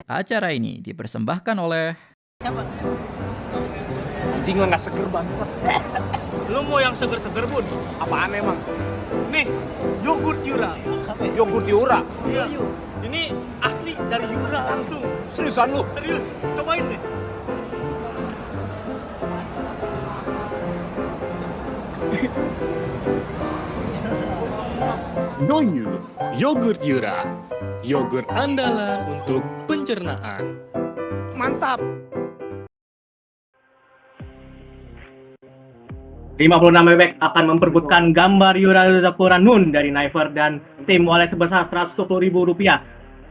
Acara ini dipersembahkan oleh Anjing lah nggak seger bangsa. Lu mau yang seger-seger, Bun? Apaan emang? Nih, yogurt Yura. Yogurt Yura. Iya. Ini asli dari Yura langsung. Seriusan lu? Serius, cobain deh. Noyu, yogurt Yura, yogurt andalan untuk pencernaan. Mantap. 56 bebek akan memperebutkan gambar Yura Zakura Nun dari Naver dan tim oleh sebesar Rp110.000.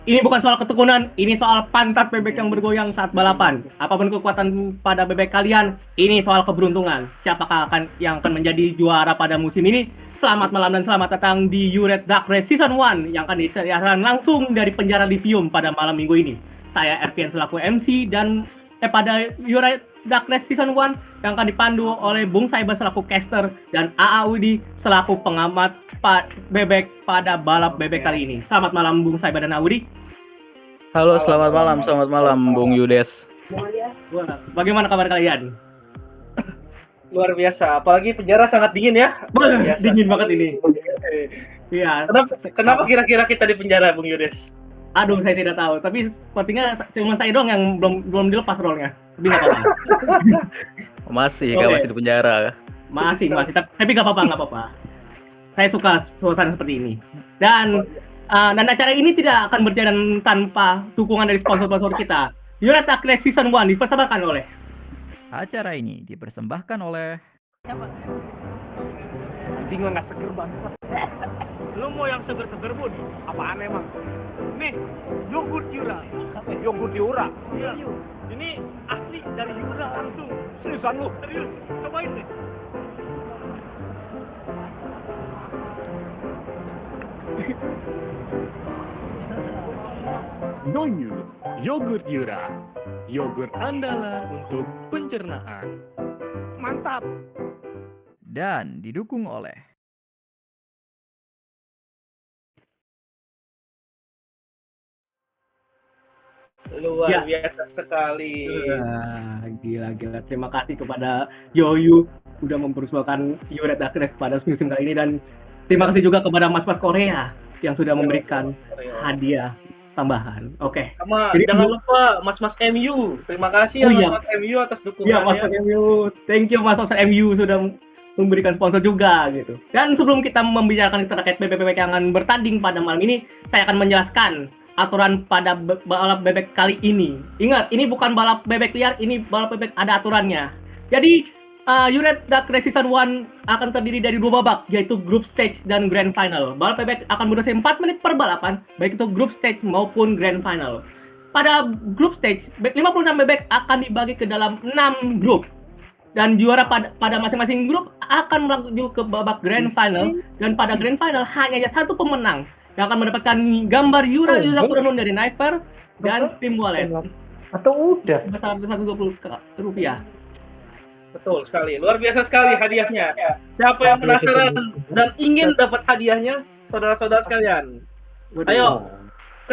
Ini bukan soal ketekunan, ini soal pantat bebek yang bergoyang saat balapan. Apapun kekuatan pada bebek kalian, ini soal keberuntungan. Siapakah yang akan menjadi juara pada musim ini? Selamat malam dan selamat datang di Yuret Dark Race Season 1 yang akan disiarkan langsung dari penjara lithium pada malam minggu ini. Saya Ervian selaku MC dan pada Yuret Dark Race Season 1 yang akan dipandu oleh Bung Saiba selaku caster dan AA Udi selaku pengamat bebek pada balap bebek kali ini. Selamat malam Bung Saiba dan AA Udi. Halo, selamat malam Bung Yudes. Wah, bagaimana kabar kalian? Luar biasa, apalagi penjara sangat dingin ya. Dingin banget ini. Iya. Kenapa kira-kira kita di penjara, Bung Yudes? Aduh, saya tidak tahu. Tapi sepertinya cuma saya doang yang belum dilepas rolnya. Tapi nggak apa-apa. Masih, Oke. masih di penjara. Masih. Tapi nggak apa-apa. Saya suka suasana seperti ini. Dan acara ini tidak akan berjalan tanpa dukungan dari sponsor-sponsor kita. Yuret Dark Race Season 1 dipersembahkan oleh acara ini dipersembahkan oleh Anjing lah nggak seger bangsa. Lu mau yang seger-seger, Bun? Apaan emang? Nih, yogurt Yura. Yogurt Yura. Iya. Ini asli dari Yura langsung. Seriusan lu? Serius, cobain deh. Noyu, yogurt Yura, yogurt andalan untuk pencernaan. Mantap. dan didukung oleh Luar Ya. biasa sekali. Gila. Terima kasih kepada Yoyu udah mempersembahkan Yuret Dark Race pada musim kali ini dan terima kasih juga kepada Mas Korea yang sudah memberikan hadiah tambahan. Oke. Sama Jadi- jangan lupa Mas MU. Terima kasih Oh, ya iya. Mas MU atas Iya, dukungannya. Mas MU. Thank you Mas MU sudah memberikan sponsor juga gitu. Dan sebelum kita membicarakan terkait bebek-bebek yang akan bertanding pada malam ini, saya akan menjelaskan aturan pada balap bebek kali ini. Ingat, ini bukan balap bebek liar, ini balap bebek ada aturannya. Jadi, Yuret Dark Race Season 1 akan terdiri dari 2 babak, yaitu Group Stage dan Grand Final. Balap bebek akan berdurasi 4 menit per balapan, baik itu Group Stage maupun Grand Final. Pada Group Stage, 56 bebek akan dibagi ke dalam 6 grup. Dan juara pada masing-masing grup akan melaju ke babak Grand Final. Dan pada Grand Final hanya ada satu pemenang yang akan mendapatkan gambar Yura Zakura Nun dari Naver dan Steam Wallet Atau udah? sebesar Rp120. Betul sekali. Luar biasa sekali hadiahnya. Siapa yang penasaran dan ingin dapat hadiahnya, saudara-saudara sekalian? Ayo,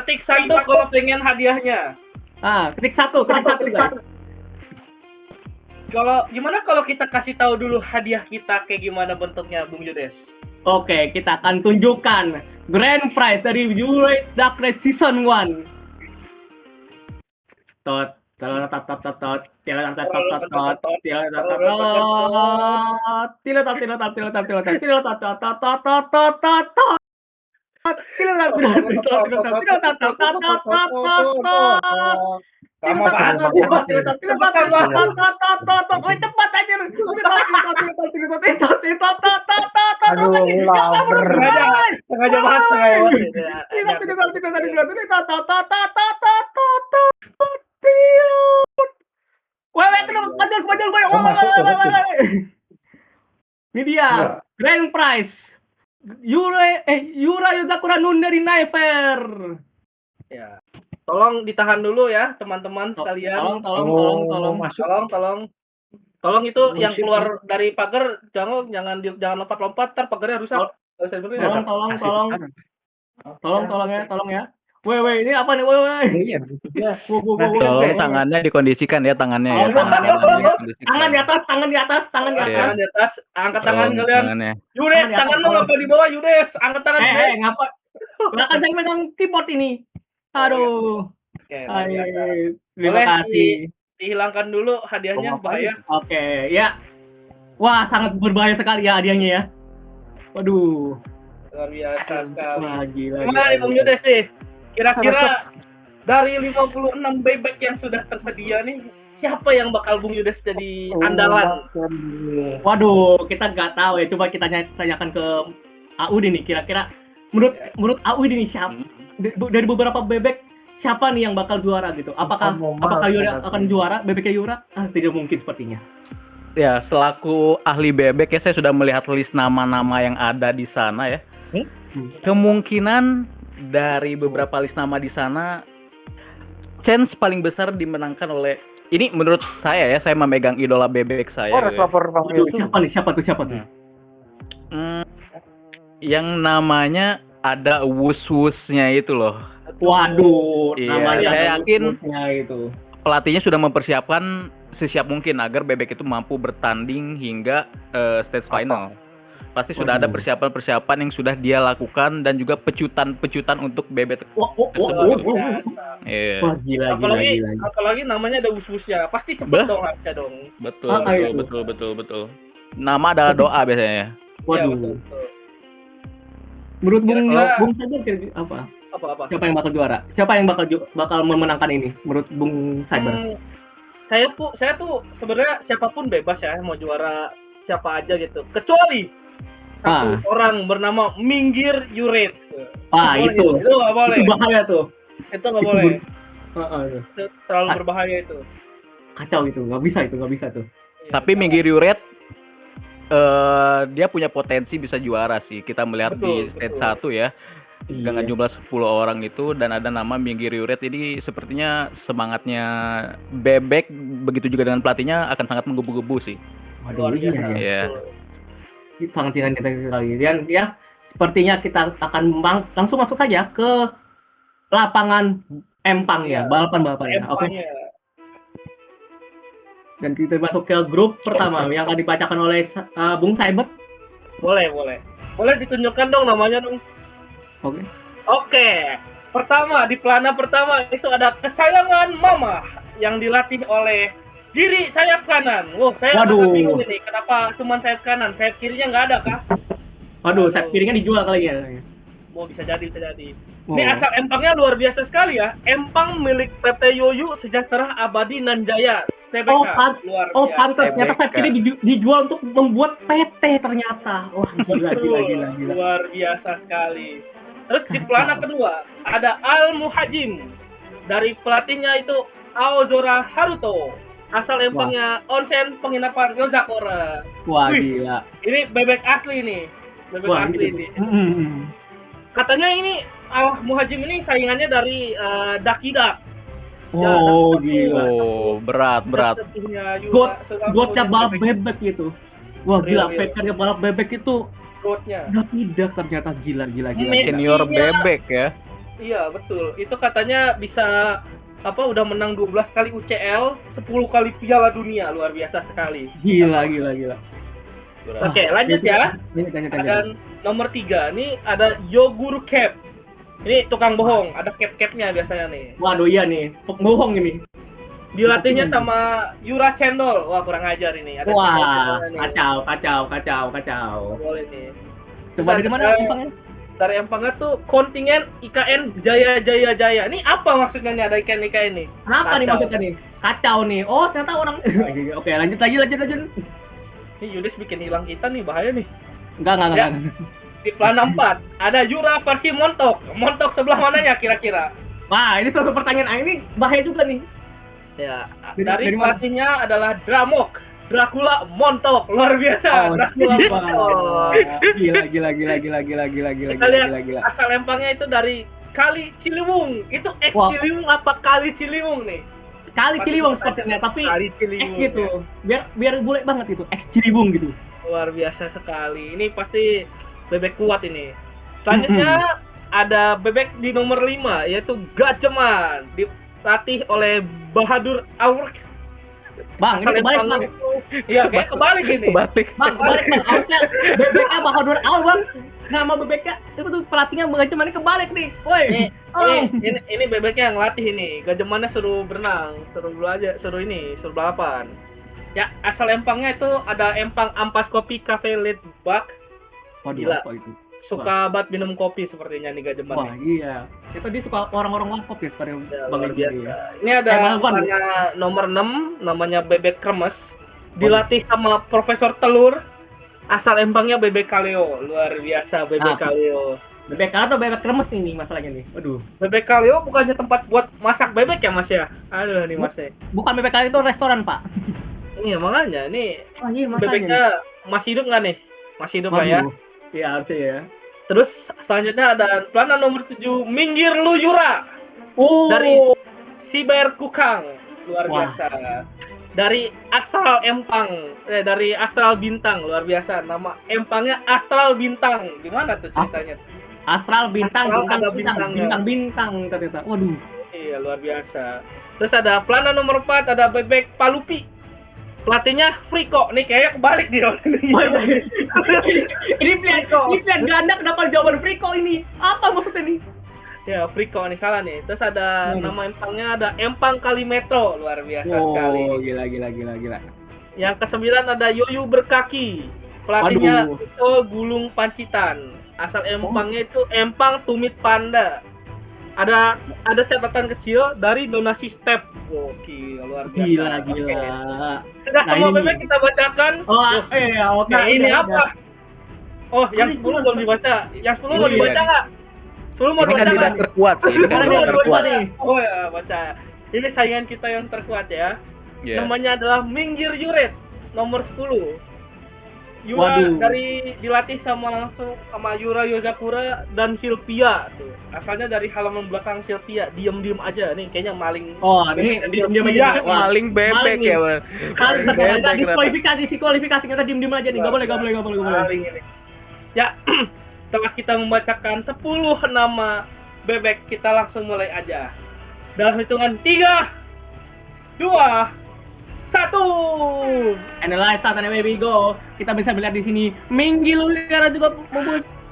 ketik 1 kalau pengen hadiahnya. Ketik satu guys. Kalau gimana kalau kita kasih tahu dulu hadiah kita kayak gimana bentuknya, Bung Yudes? Oke, kita akan tunjukkan Grand Prize dari Yuret Dark Race Season 1. Tot. Aduh, lapar. Sengaja banget. Ini dia, Grand Prize. Yura Zakura Nun dari Naver. Ya. Tolong ditahan dulu ya, teman-teman sekalian. Tolong. Tolong itu yang keluar dari pagar jangan lompat-lompat, ntar pagarnya rusak. Tolong ya. Woi, ini apa nih? Woi. Iya, ya. Tolong tangannya dikondisikan ya, tangannya ya. Oh, Tangannya dikondisikan. Tangan di atas, tangan di atas, tangan di Iya. atas. Tangan di atas, angkat tangan Tolong kalian. tangannya. Yudes, Tangan di tangan atas, lu tangan. ngapa di bawah Yudes? Angkat tangan Yudes. Ngapa? Lah kan saya megang keyboard ini. Aduh. Oke, luar biasa. Terima Boleh kasih. dihilangkan dulu hadiahnya, bahaya. Oke, ya. Wah, sangat berbahaya sekali ya hadiahnya ya. Waduh. Luar biasa sekali. Wah, gila. Gimana nih Bung Yudes nih? Kira-kira dari 56 bebek yang sudah tersedia nih, siapa yang bakal Bung Yudes jadi andalan? Waduh, kita nggak tahu ya. Coba kita tanyakan ke Audi nih. Kira-kira menurut Audi nih siapa dari beberapa bebek siapa nih yang bakal juara gitu? Apakah Yura akan juara? Bebeknya Yura? Tidak mungkin sepertinya. Ya, selaku ahli bebek ya, saya sudah melihat list nama-nama yang ada di sana ya. Kemungkinan dari beberapa list nama di sana, chance paling besar dimenangkan oleh, ini menurut saya ya, saya memegang idola bebek saya. gitu ya. Waduh, siapa tuh? Yang namanya ada wus-wusnya itu loh. Waduh, Iya, namanya saya yakin itu. pelatihnya sudah mempersiapkan sesiap mungkin agar bebek itu mampu bertanding hingga stage final. Pasti sudah ada persiapan-persiapan yang sudah dia lakukan dan juga pecutan-pecutan untuk bebek. Iya. Wah, gila. Apalagi namanya ada wus-wusnya. Pasti cepet Bah. dong harusnya dong. Betul. Nama adalah doa biasanya. Waduh. Ya, betul. Menurut Kira-kira- Bung Cyber apa? Apa-apa? Siapa yang bakal juara? Siapa yang bakal memenangkan ini? Menurut Bung Cyber? Saya tuh sebenarnya siapapun bebas ya mau juara siapa aja gitu. Kecuali satu orang bernama Minggir Yuret. Itu nggak boleh. Itu bahaya tuh. Itu nggak boleh. Itu. Itu terlalu berbahaya itu. Kacau itu, nggak bisa tuh. Tapi Minggir Yuret dia punya potensi bisa juara sih. Kita melihat di stage 1 ya. Dengan jumlah 10 orang itu dan ada nama Minggir Yuret, ini sepertinya semangatnya bebek begitu juga dengan pelatihnya akan sangat menggebu-gebu sih. Waduh, Luar biasa. Iya. Sangat kita sekali. Dan ya, sepertinya kita akan langsung masuk saja ke lapangan Empang ya, balapan-balapan ya. Oke. Empangnya. Dan kita masuk ke grup pertama yang akan dibacakan oleh Bung Cyber. Boleh. Boleh ditunjukkan dong namanya dong. Oke. Pertama, di pelana pertama itu ada kesayangan Mama yang dilatih oleh Giri sayap kanan. Saya agak bingung ini. Kenapa cuma sayap kanan? Sayap kirinya nggak ada kah? Waduh, sayap kirinya dijual kali ya. Bisa jadi. Ini asal empangnya luar biasa sekali ya. Empang milik PT Yoyu Sejahtera Abadi Nanjaya. TBK. Luar biasa. Pantas. Ternyata sayap kiri dijual untuk membuat PT ternyata. Wah, gila. Luar biasa sekali. Terus di pelana kedua ada Al Muhajim. Dari pelatihnya itu Aozora Haruto. Asal empangnya onsen penginapan Yozakura. Wah, gila. Ini bebek asli nih. Katanya ini Al Muhajim ini saingannya dari Dakidak. Gila. Berat. Gotnya balap bebek itu. Wah, gila. Pekernya balap bebek itu. Gotnya. Dakidak ternyata gila. Senior bebek ya. Iya, betul. Itu katanya bisa udah menang 12 kali UCL, 10 kali Piala Dunia, luar biasa sekali. Gila. Oke, lanjut ya. Dan nomor 3, nih ada Yogur Cap. Ini tukang bohong, ada cap-capnya biasanya nih. Waduh, iya nih, bohong ini. Dilatihnya sama Yura Cendol. Wah, kurang ajar ini. Ada kacau. Boleh nih. Coba dari mana empangnya? Dari empangnya tuh kontingen IKN Jaya. Ini apa maksudnya nih ada IKN nih? Kenapa nih maksudnya nih? Kacau nih. Oh, ternyata orang. Oke, lanjut. Ini Yudes bikin hilang kita nih, bahaya nih. Enggak. Di pelana 4 ada Yura versi Montok. Montok sebelah mananya kira-kira? Wah, ini suatu pertanyaan ini bahaya juga nih. Ya, dari pelatihnya adalah Dracula Montok, luar biasa. Dracula Montok. Gila. Kita lihat asal empangnya itu dari Kali Ciliwung. Itu Ciliwung apa Kali Ciliwung nih? Kali Ciliwung sepertinya, tapi Kali Ciliwung gitu. Biar bule banget itu, Ciliwung gitu. Luar biasa sekali. Ini pasti bebek kuat ini. Selanjutnya ada bebek di nomor 5 yaitu Gajeman, dilatih oleh Bahadur Awrek. Bang, ini kebalik bang. Iya, kayak kebalik ini. Kebalik. Bang, kebalik bang. Harusnya bebeknya Bahadur Awang, nama bebeknya itu tuh pelatihnya Gajeman ini kebalik nih. Woi. Ini bebeknya yang latih ini. Gajemannya suruh berenang, suruh balapan. Ya, asal empangnya itu ada empang ampas kopi cafe lead bak. Waduh, Gila. apa itu? Suka banget minum kopi sepertinya nih Gajeman. Wah, iya. Itu dia suka orang-orang warkop ya seperti Ya, Bang luar Gajeman biasa. ya. Ini ada Bang. warna nomor 6 namanya bebek kremes. Dilatih sama Profesor Telur. Asal empangnya bebek kaleo. Luar biasa bebek kaleo. Bebek atau bebek kremes ini masalahnya nih. Waduh. Bebek kaleo bukannya tempat buat masak bebek ya Mas ya? Aduh nih Mas ya. Bukan bebek kali itu restoran, Pak. Iya makanya nih Oh iya, makanya. bebeknya masih hidup nggak nih? Masih hidup lah ya. Waduh. Iya, harusnya ya. Terus selanjutnya ada pelana nomor 7 Minggir Lu Yura Oh. dari Siber Kukang. Luar Wah. biasa. Dari Astral Empang, dari Astral Bintang, luar biasa. Nama empangnya Astral Bintang. Gimana tuh ceritanya? Astral bintang, Astral ada bintang, bintangnya. bintang ternyata. Waduh. Iya, luar biasa. Terus ada pelana nomor 4 ada bebek Palupi. Pelatihnya Friko. Nih kayaknya kebalik dia. ini pilihan ganda kenapa jawaban Friko ini? Apa maksudnya nih? Ya, Friko nih salah nih. Terus ada nama empangnya ada Empang Kalimetro, luar biasa sekali. Oh, gila. Yang ke-9 ada Yoyu Berkaki. Pelatihnya Waduh. itu Gulung Pancitan. Asal empangnya itu Empang Tumit Panda. Ada catatan kecil dari donasi step. Gokil, luar biasa. Gila. Oke. Sudah Nah, semua ini- bebek kita bacakan. Oh, oke. Nah, ini udah, apa? Oh, yang 10 belum dibaca. Yang 10 mau Iya. dibaca nggak? 10 mau Ini dibaca kandidat nggak? terkuat sih. Ini Sekarang kandidat dia terkuat. nih. Oh ya, baca. Ini saingan kita yang terkuat ya. Iya. Namanya adalah Minggir Yuret, nomor 10. Yura Waduh. dari dilatih langsung sama Yura Yozakura dan Sylvia tuh. Asalnya dari halaman belakang Sylvia, diem-diem aja nih kayaknya maling. Oh, ini diam-diam aja. Wah. Maling bebek Maling ya, nih. Bang. Kali Bebek kita ternyata. diskualifikasi kita diem-diem aja nih. Enggak boleh. Maling ini. Ya, setelah kita membacakan 10 nama bebek, kita langsung mulai aja. Dalam hitungan 3, 2, 1. Analyze start and away we go. Kita bisa melihat di sini Minggir Yura juga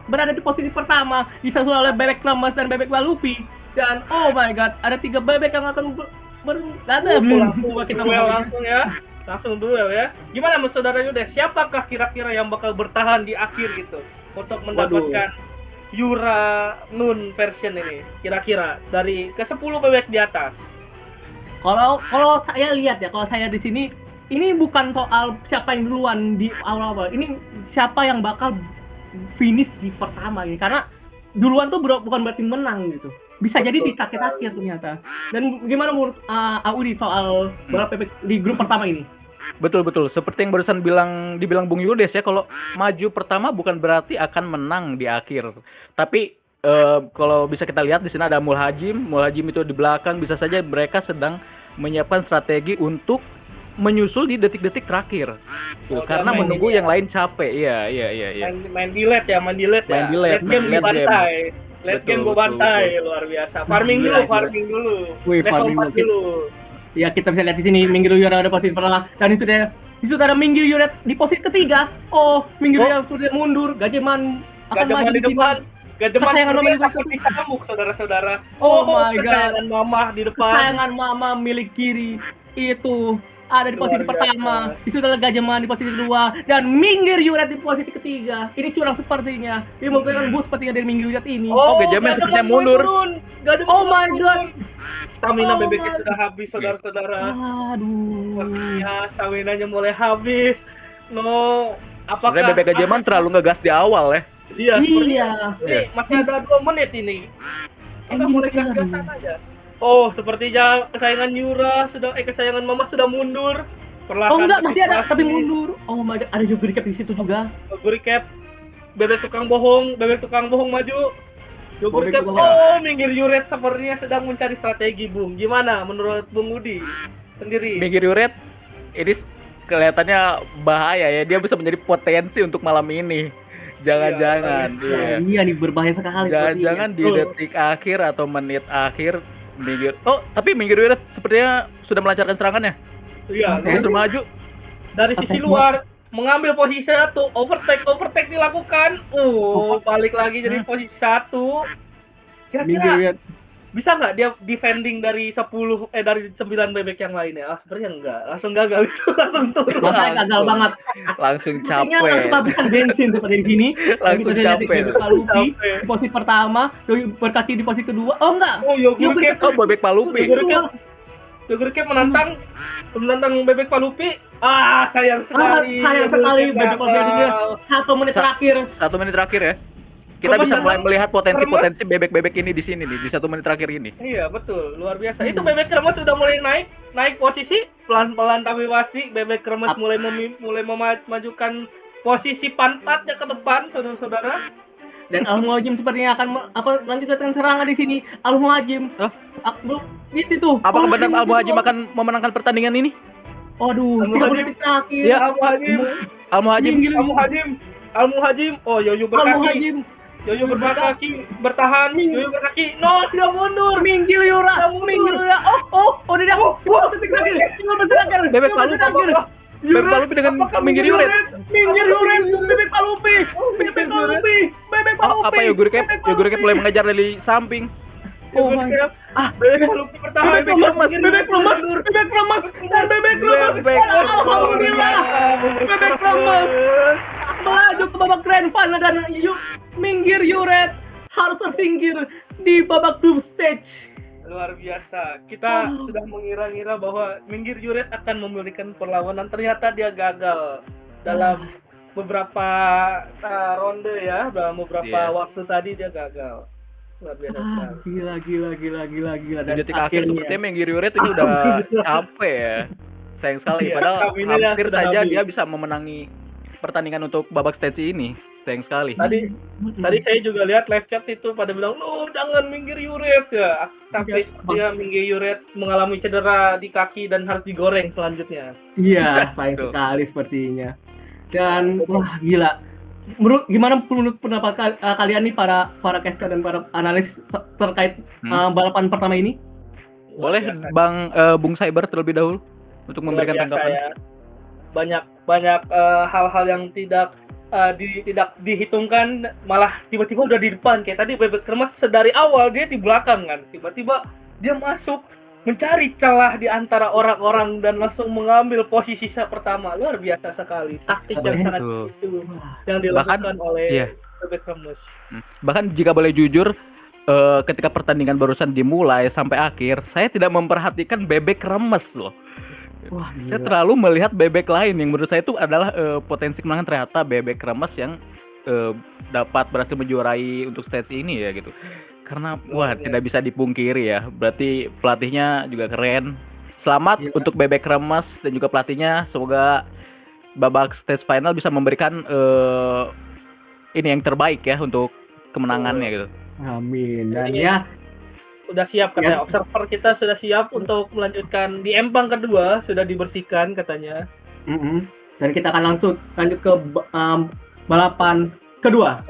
berada di posisi pertama, disusul oleh bebek kremes dan bebek Walupi. Dan oh my god, ada 3 bebek yang akan kita Duel langsung ya. Langsung duel ya. Gimana Mas Saudara Yudes? Siapakah kira-kira yang bakal bertahan di akhir gitu untuk mendapatkan Yura Nun version ini? Kira-kira dari ke 10 bebek di atas. Kalau saya lihat ya, kalau saya di sini ini bukan soal siapa yang duluan di awal-awal. Ini siapa yang bakal finish di pertama ini, karena duluan tuh bukan berarti menang gitu. Bisa jadi di akhir ternyata. Dan gimana menurut Audi soal balap bebek di grup pertama ini? Betul. Seperti yang barusan dibilang Bung Yudes ya, kalau maju pertama bukan berarti akan menang di akhir. Tapi kalau bisa kita lihat di sini ada Mulhajim itu di belakang, bisa saja mereka sedang menyiapkan strategi untuk menyusul di detik-detik terakhir. Tuh, karena main menunggu ini yang lain capek. Iya. Main delete ya. Main delete, Late game late dibantai. Late game Betul, gue bantai, betul. luar biasa. Farming Gila. dulu. Wih, Level farming 4 dulu. Ya, kita bisa lihat di sini Minggir Yura ada posisi pertama, dan itu ada Minggir Yura di posisi ketiga. Oh, Minggir Yura sudah mundur, Gajeman akan Gajeman maju di depan. Gajeman Kesayangan nomor sepertinya satu. takut dicamuk, saudara-saudara. Oh my God. Kesayangan mama di depan. Kesayangan mama milik kiri itu ada di posisi Luar biasa. pertama. Itu adalah Gajeman di posisi kedua, dan Minggir Yura di posisi ketiga. Ini curang sepertinya. Ini menggunakan bus sepertinya dari Minggir Yura ini. Gajeman sepertinya mundur. Gajeman Oh my turun. God. Stamina Oh bebeknya my- sudah habis, saudara-saudara. Aduh. Ya, stamina-nya mulai habis. No, apakah Sebenarnya bebek Gajeman terlalu ngegas di awal ya. Iya, Iya. Ini masih ada 2 menit ini. Kita mulai Iya. gas-gasan aja. Oh, sepertinya kesayangan Yura kesayangan Mama sudah mundur. Perlahan. Oh enggak, masih ada tapi tapi mundur. Oh my god, ada juga recap di situ juga. Gue recap. Bebek tukang bohong maju. Gue Bebek recap. tukang Oh, Minggir Yuret sepertinya sedang mencari strategi, Bung. Gimana menurut Bung Udi sendiri? Minggir Yuret ini kelihatannya bahaya ya. Dia bisa menjadi potensi untuk malam ini. Jangan-jangan. Iya. Iya nih berbahaya sekali. Jangan-jangan di detik akhir atau menit akhir Minggir. Oh, tapi Minggir Yuret sepertinya sudah melancarkan serangannya. Iya, Dia sudah maju. dari sisi luar mengambil posisi 1, overtake dilakukan. Balik lagi jadi posisi 1. Kira-kira bisa nggak dia defending dari 9 bebek yang lainnya? Sebenarnya enggak, langsung gagal itu, langsung turun. Makanya gagal banget. Langsung Sepertinya capek. langsung habisan bensin seperti di sini. Langsung Kita lihat di capek. Bebek Palupi Capek. di posisi pertama, Yogi berkati di posisi kedua. Oh enggak. Oh, Yogurt Oh, bebek Palupi. Yogurt menantang bebek Palupi. Sayang sekali. Sayang sekali Bebek Palupi dia 1 menit terakhir. 1 menit terakhir ya. Kita bisa mulai melihat potensi-potensi bebek-bebek ini di sini nih, di 1 menit terakhir ini. Iya, betul. Luar biasa. Itu bebek kremes sudah mulai naik posisi pelan-pelan tapi pasti bebek kremes mulai memajukan posisi pantatnya ke depan, saudara-saudara. Dan Al-Muhajim sepertinya akan lanjutkan serangan di sini. Al-Muhajim. Itu tuh. Apakah benar Abu Hajim akan memenangkan pertandingan ini? Aduh, 3 menit terakhir. Ya, Al-Muhajim. Oh, Yoyo berkaki. Al-Muhajim. Yoyo berkaki, bertahan. Yoyo berkaki. No, tidak mundur. Minggir Yura. Dia. Detik terakhir. 15 terakhir. Bebek Palupi. Bebek Palupi dengan Minggir Yuret. Minggir Yuret. Bebek Palupi. Apa Yogurt Cap mulai mengejar dari samping. Oh my god. Bebek Palupi bertahan. Bebek lemas. Alhamdulillah. Bebek lemas. Melaju ke babak grand final dan Minggir Yuret harus tersinggir di babak group stage. Luar biasa. Kita sudah mengira-ngira bahwa Minggir Yuret akan memberikan perlawanan. Ternyata dia gagal dalam beberapa ronde ya, dalam beberapa waktu tadi dia gagal. Luar biasa sekali. Gila. Di detik akhir sepertinya Minggir Yuret ini udah capek ya. Sayang sekali. Padahal hampir saja dia bisa memenangi pertandingan untuk babak stage ini. Sayang sekali. Tadi saya juga lihat live chat itu pada bilang, jangan Minggir Yuret ya. Tapi dia Minggir Yuret mengalami cedera di kaki dan harus digoreng selanjutnya. Iya, sayang sekali sepertinya. Dan wah gila. Gimana menurut pendapat kalian nih para caster dan para analis terkait balapan pertama ini? Boleh Bung Cyber terlebih dahulu untuk memberikan tanggapan. Ya. Banyak hal-hal yang tidak dihitungkan, malah tiba-tiba udah di depan. Kayak tadi bebek kremes dari awal dia di belakang kan, tiba-tiba dia masuk mencari celah di antara orang-orang dan langsung mengambil posisi pertama. Luar biasa sekali taktik yang sangat itu yang dilakukan oleh bebek kremes. Bahkan jika boleh jujur, ketika pertandingan barusan dimulai sampai akhir, saya tidak memperhatikan bebek kremes loh. Wah, saya terlalu melihat bebek lain yang menurut saya itu adalah potensi kemenangan. Ternyata bebek kremes yang dapat berhasil menjuarai untuk stage ini ya gitu. Karena tidak bisa dipungkiri ya. Berarti pelatihnya juga keren. Selamat untuk bebek kremes dan juga pelatihnya. Semoga babak stage final bisa memberikan ini yang terbaik ya untuk kemenangannya gitu. Amin. Dan ya sudah siap katanya, observer kita sudah siap untuk melanjutkan di empang kedua, sudah dibersihkan katanya. Dan kita akan lanjut ke balapan kedua.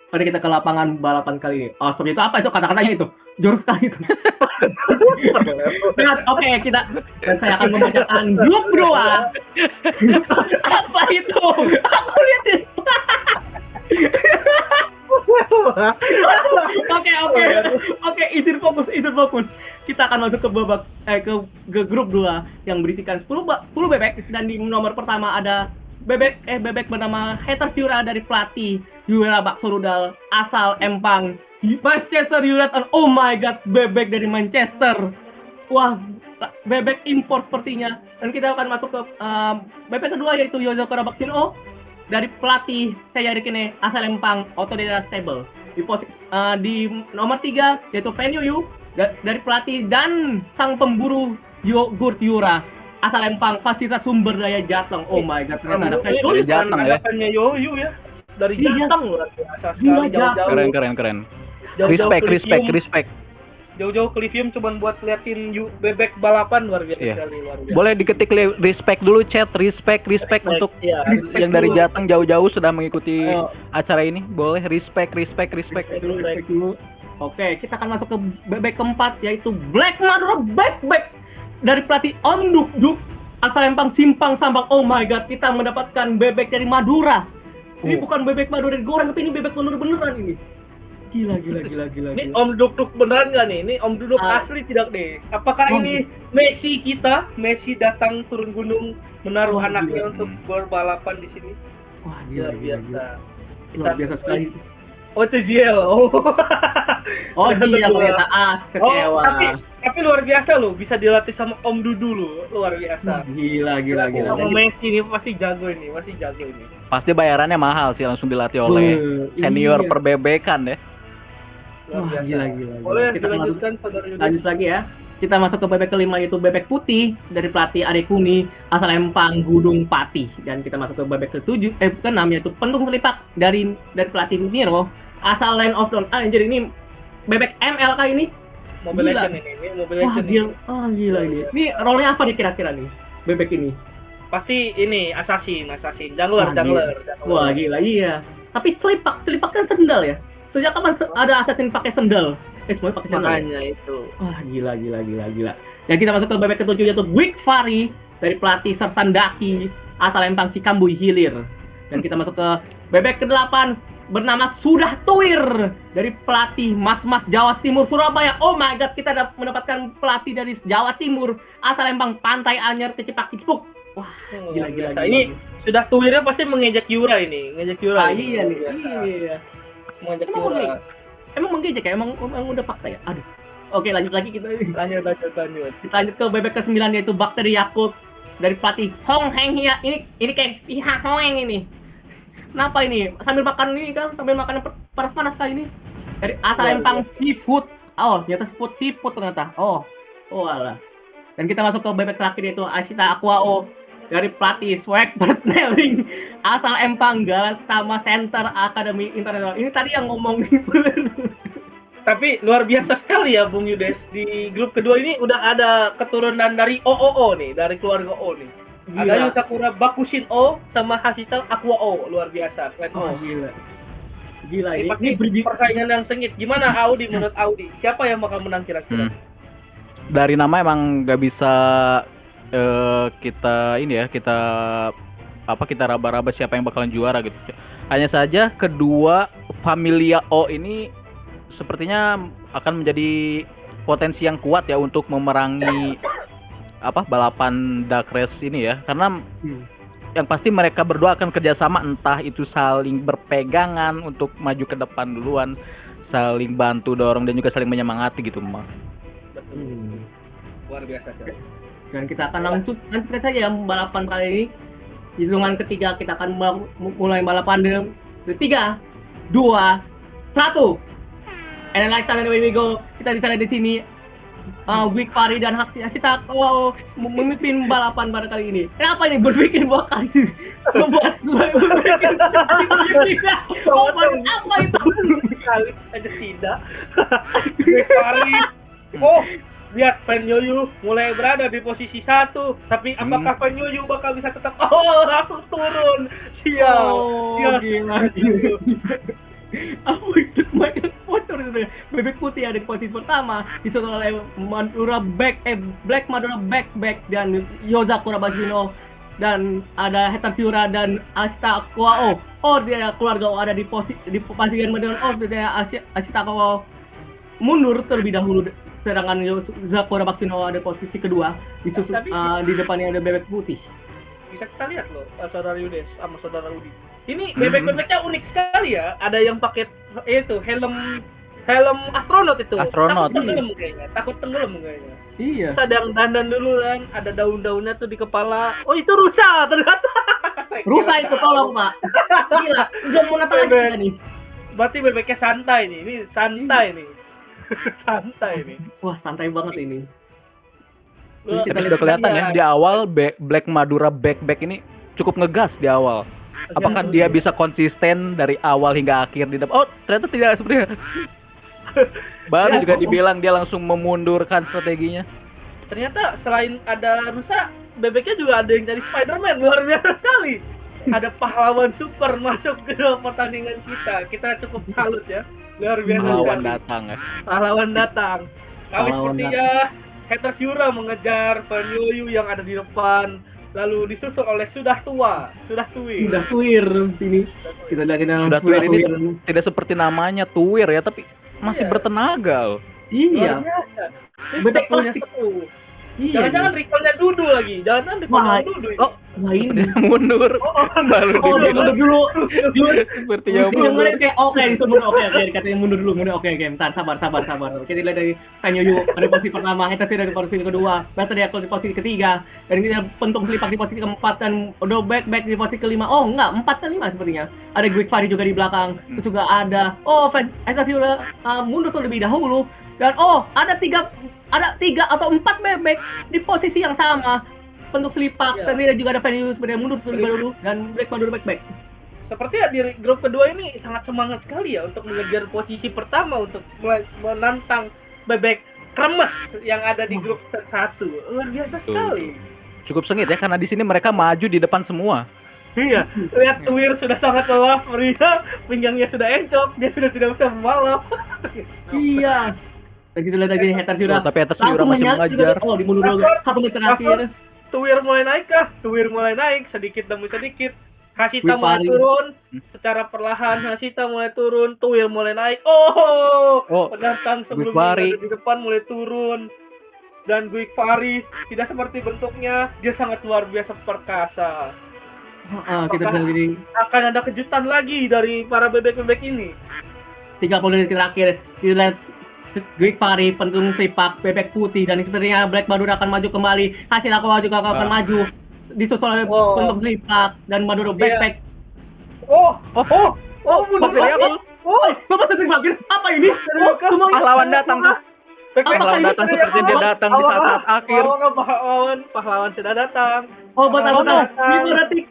Mari kita ke lapangan balapan kali ini. Oh, seperti itu apa itu kata-katanya itu? Jurus kali itu. Oke, kita dan saya akan membacakan grup 2. Apa itu? Aku lihat itu. Oke, izin fokus. Kita akan masuk ke babak ke grup 2 yang berisikan 10 bebek, dan di nomor pertama ada bebek bernama Haters Yura dari pelatih Yura Bakso Rudal asal Empang, Manchester United. Oh my god, bebek dari Manchester. Wah, bebek impor sepertinya. Dan kita akan masuk ke bebek kedua, yaitu Yozo Karabaksino dari pelatih saya Rikine asal Empang, Otodeda Stable. Di nomor 3 yaitu Penyu dari pelatih dan sang pemburu Yogurt Yura asal Empang, fasilitas sumber daya Jateng. Oh my god, ternyata ada Dari Jateng ya. Yoyo ya. Dari Jateng luar biasa sekali, jauh-jauh. Keren. Jauh-jauh Respect. jauh-jauh ke Livium cuman buat liatin bebek balapan, luar biasa Iya. sekali, luar biasa. Boleh diketik respect dulu chat, respect untuk Iya, yang dari Jateng jauh-jauh sudah mengikuti Ayo. acara ini. Boleh respect. dulu. Oke, kita akan masuk ke bebek keempat, yaitu Black Madura Backback dari pelatih Om Duk Duk asal Lempang Simpang Sambang. Oh my god, kita mendapatkan bebek dari Madura. Ini bukan bebek Madura digoreng, tapi ini bebek Madura beneran ini. Gila. Ini Om Duk beneran nggak nih? Ini Om Duk Ah. asli tidak nih? Apakah Om ini Messi kita? Messi datang turun gunung menaruh Oh, anaknya gila. untuk berbalapan di sini? Wah, Luar biasa. Luar biasa sekali. Oh, itu JL. Oh. Oh gila ternyata kecewa. Oh, tapi luar biasa loh, bisa dilatih sama Om Dudu loh, luar biasa. Gila. Sama Messi ini pasti jago ini. Pasti bayarannya mahal sih, langsung dilatih oleh senior Iya. perbebekan ya. Luar Wah, biasa. gila. Boleh Kita dilanjutkan, Saudara Yudis? Lanjut lagi ya. Kita masuk ke bebek kelima, yaitu bebek putih dari pelatih Ari Kuni asal Empang Gudung Pati. Dan kita masuk ke bebek keenam, yaitu pentung selipak dari pelatih Niro asal Land of Dawn. Anjir, ini bebek ML kali ini. Mobile Gila. Legends ini Mobile Wah, Legends gila. ini. Gila ini. Ini role-nya apa nih kira-kira nih bebek ini? Pasti ini assassin, jungler. Wah, gila, iya. Tapi selipak kan sendal ya. Sejak kapan ada assassin pakai sendal? Semuanya pakai sendal. Makanya itu. Wah, gila. Dan kita masuk ke bebek ketujuh, yaitu Wick Fari dari pelatih Sersan Daki asal Lempang Cikambui Hilir. Dan kita masuk ke bebek ke-8 bernama Sudah Tuir dari pelatih Mas Jawa Timur Surabaya. Oh my god, kita mendapatkan pelatih dari Jawa Timur asal Lempang Pantai Anyer Kecipak Cipuk. Wah, gila. Ini sudah tuirnya pasti mengejek Yura ini, Ah, ini. iya nih. Luar biasa. Iya. Mengejek Emang Yura. Emang menggejek ya? Emang udah fakta ya? Aduh. Oke, lanjut lagi kita. Lanjut. Kita lanjut ke bebek ke-9, yaitu bakteri Yakult dari pelatih Hong Heng Hia. Ini kayak pihak Hong ini. Kenapa ini? Sambil makan ini kan, sambil makan panas kali ini. Dari asal Lempang Seafood. Oh, ternyata seafood ternyata. Oh alah. Dan kita masuk ke bebek terakhir, yaitu Ashita Aquao dari pelatih Swagbird Nelling asal Empang Galas sama Center Academy International. Ini tadi yang ngomong nih. Tapi luar biasa sekali ya Bung Yudes, di grup kedua ini udah ada keturunan dari OOO nih, dari keluarga O nih. Gila. Ada Yusakura Bakushin O sama Hashita Aqua O, luar biasa. Keren Oh, banget. gila Ini ini. pasti persaingan yang sengit. Gimana Audi menurut Audi? Siapa yang bakal menang kira-kira? Dari nama emang nggak bisa kita raba-raba siapa yang bakalan juara gitu. Hanya saja kedua Familia O ini sepertinya akan menjadi potensi yang kuat ya untuk memerangi balapan dark race ini ya, karena yang pasti mereka berdua akan kerjasama, entah itu saling berpegangan untuk maju ke depan duluan, saling bantu dorong dan juga saling menyemangati gitu, Mak. Luar biasa sekali. Dan kita akan langsung saja yang balapan kali ini. Hitungan ketiga kita akan mulai balapan dengan 3, 2, 1. And like time and away we go. Kita di sini. Wick Fari dan Hashita memimpin balapan pada kali ini. Kenapa ini berpikir bahwa kali membuat apa itu? Kali aja tidak. Fari. Oh, lihat Fan Yoyu mulai berada di posisi 1, tapi apakah Fan Yoyu bakal bisa tetap langsung turun? Sial. Gila. Apa itu? Banyak motor itu ya. Bebek putih ada di posisi pertama, disusul oleh Black Madura Backback dan Yozakura Bajino, dan ada Hetan Fiura dan Ashita Aquao. Dia keluarga ada di posisi Madura. Dia Ashita Aquao mundur terlebih dahulu, sedangkan Yozakura Bajino ada posisi kedua, disusul di depannya ada bebek putih. Bisa kita lihat loh, saudara Yudes sama saudara Udi. Ini bebek-bebeknya unik sekali ya. Ada yang pakai itu helm astronot itu. Astronot. Takut tenggelam kayaknya. Iya. Ada yang dandan dulu kan, ada daun-daunnya tuh di kepala. Oh, itu rusa ternyata. Rusa itu, tolong Pak. Gila, udah mau Natal lagi kita nih. Berarti bebeknya santai nih. Ini santai nih. Santai nih. Wah, santai banget ini. Tapi sudah kelihatan ya di awal Black Madura Backback ini cukup ngegas di awal. Apakah dia bisa konsisten dari awal hingga akhir di depan? Oh, ternyata tidak seperti itu. Baru Ya, juga dibilang dia langsung memundurkan strateginya. Ternyata selain ada rusa, bebeknya juga ada yang jadi Spider-Man. Luar biasa sekali. Ada pahlawan super masuk ke dalam pertandingan kita. Kita cukup salut ya. Luar biasa Lawan sekali. datang ya. Pahlawan datang. Kami Pahlawan sepertinya Haters Yura mengejar Fanyoyu yang ada di depan. Lalu disusul oleh Sudah Tua, Sudah Tui. Udah tuir sini. Kita lagi dalam Sudah tuir ini tidak seperti namanya tuir ya, tapi masih Iya. bertenaga loh. Iya. Luar biasa. Ini Bebek kita punya plastik. satu. Iya. Jangan-jangan recall-nya Dudu lagi. Jangan-jangan recall-nya Wah. Dudu. Oh, nah ini. Dia mundur. Baru Oh, dia dibilang mundur dulu. sepertinya Yang mundur. mulai kayak oke itu mundur oke katanya mundur dulu oke bentar sabar. Oke dilihat dari Kanyoyu dari posisi pertama, Hetasi dari posisi kedua, Bata dari posisi ketiga, dan kita pentung selipak di posisi keempat dan Odo back di posisi kelima. Oh enggak, 4 dan 5 sepertinya. Ada Greek Fari juga di belakang. Terus juga ada Hetasi udah mundur terlebih dahulu. Dan ada tiga atau 4 bebek di posisi yang sama. Bentuk selipak, Iya. dan dia juga ada Fanny sebenarnya mundur terlebih dahulu dan Black mundur back. Seperti ya di grup kedua ini sangat semangat sekali ya untuk mengejar posisi pertama untuk menantang bebek kremes yang ada di grup satu. Luar biasa sekali. Cukup sengit ya karena di sini mereka maju di depan semua. Iya, lihat Tuir sudah sangat lelah, Maria pinggangnya sudah encok, dia sudah tidak bisa membalap. Iya. Dan kita lihat lagi Hater Yura. Oh, tapi Hater Yura langsung masih menyatu mengajar. juga. Oh, dimundur dulu. 1 menit terakhir. Tuir mulai naik kah? Tuir mulai naik sedikit demi sedikit. Hasita Wih, mulai paling. turun secara perlahan. Hasita mulai turun, Tuir mulai naik. Oh, penantang Wih, sebelumnya Fari. yang ada di depan mulai turun. Dan Guik Fari tidak seperti bentuknya, dia sangat luar biasa perkasa. Kita bisa gini. Akan ada kejutan lagi dari para bebek-bebek ini. 30 menit terakhir. Kita lihat Greek Fari, pentung selipak, bebek putih, dan sepertinya Black Madura akan maju kembali. Hasil aku juga akan maju. Disusul oleh pentung selipak dan Madura backpack. Mundur Bakteri lagi. apa? Bapak sering makin apa ini? Pahlawan datang tuh. Pahlawan datang seperti dia datang di saat akhir. Pahlawan sudah datang. Bentar. 5 detik.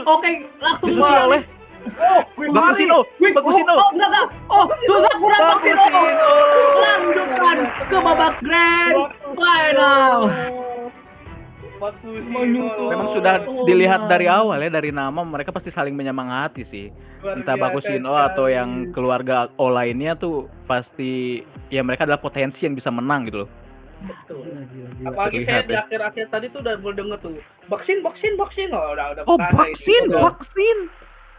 Oke, langsung Disusul oleh Bakusino. Enggak. Susah kurang Bakusino. Lanjutkan ke babak grand final. Memang sudah dilihat dari awal ya, dari nama mereka pasti saling menyemangati sih. Entah Bakusino atau yang keluarga O lainnya tuh pasti ya mereka adalah potensi yang bisa menang gitu loh. Apalagi saya Terlihat di ya. akhir-akhir tadi tuh udah mulai denger tuh vaksin. Udah Oh, bertanda ini. vaksin.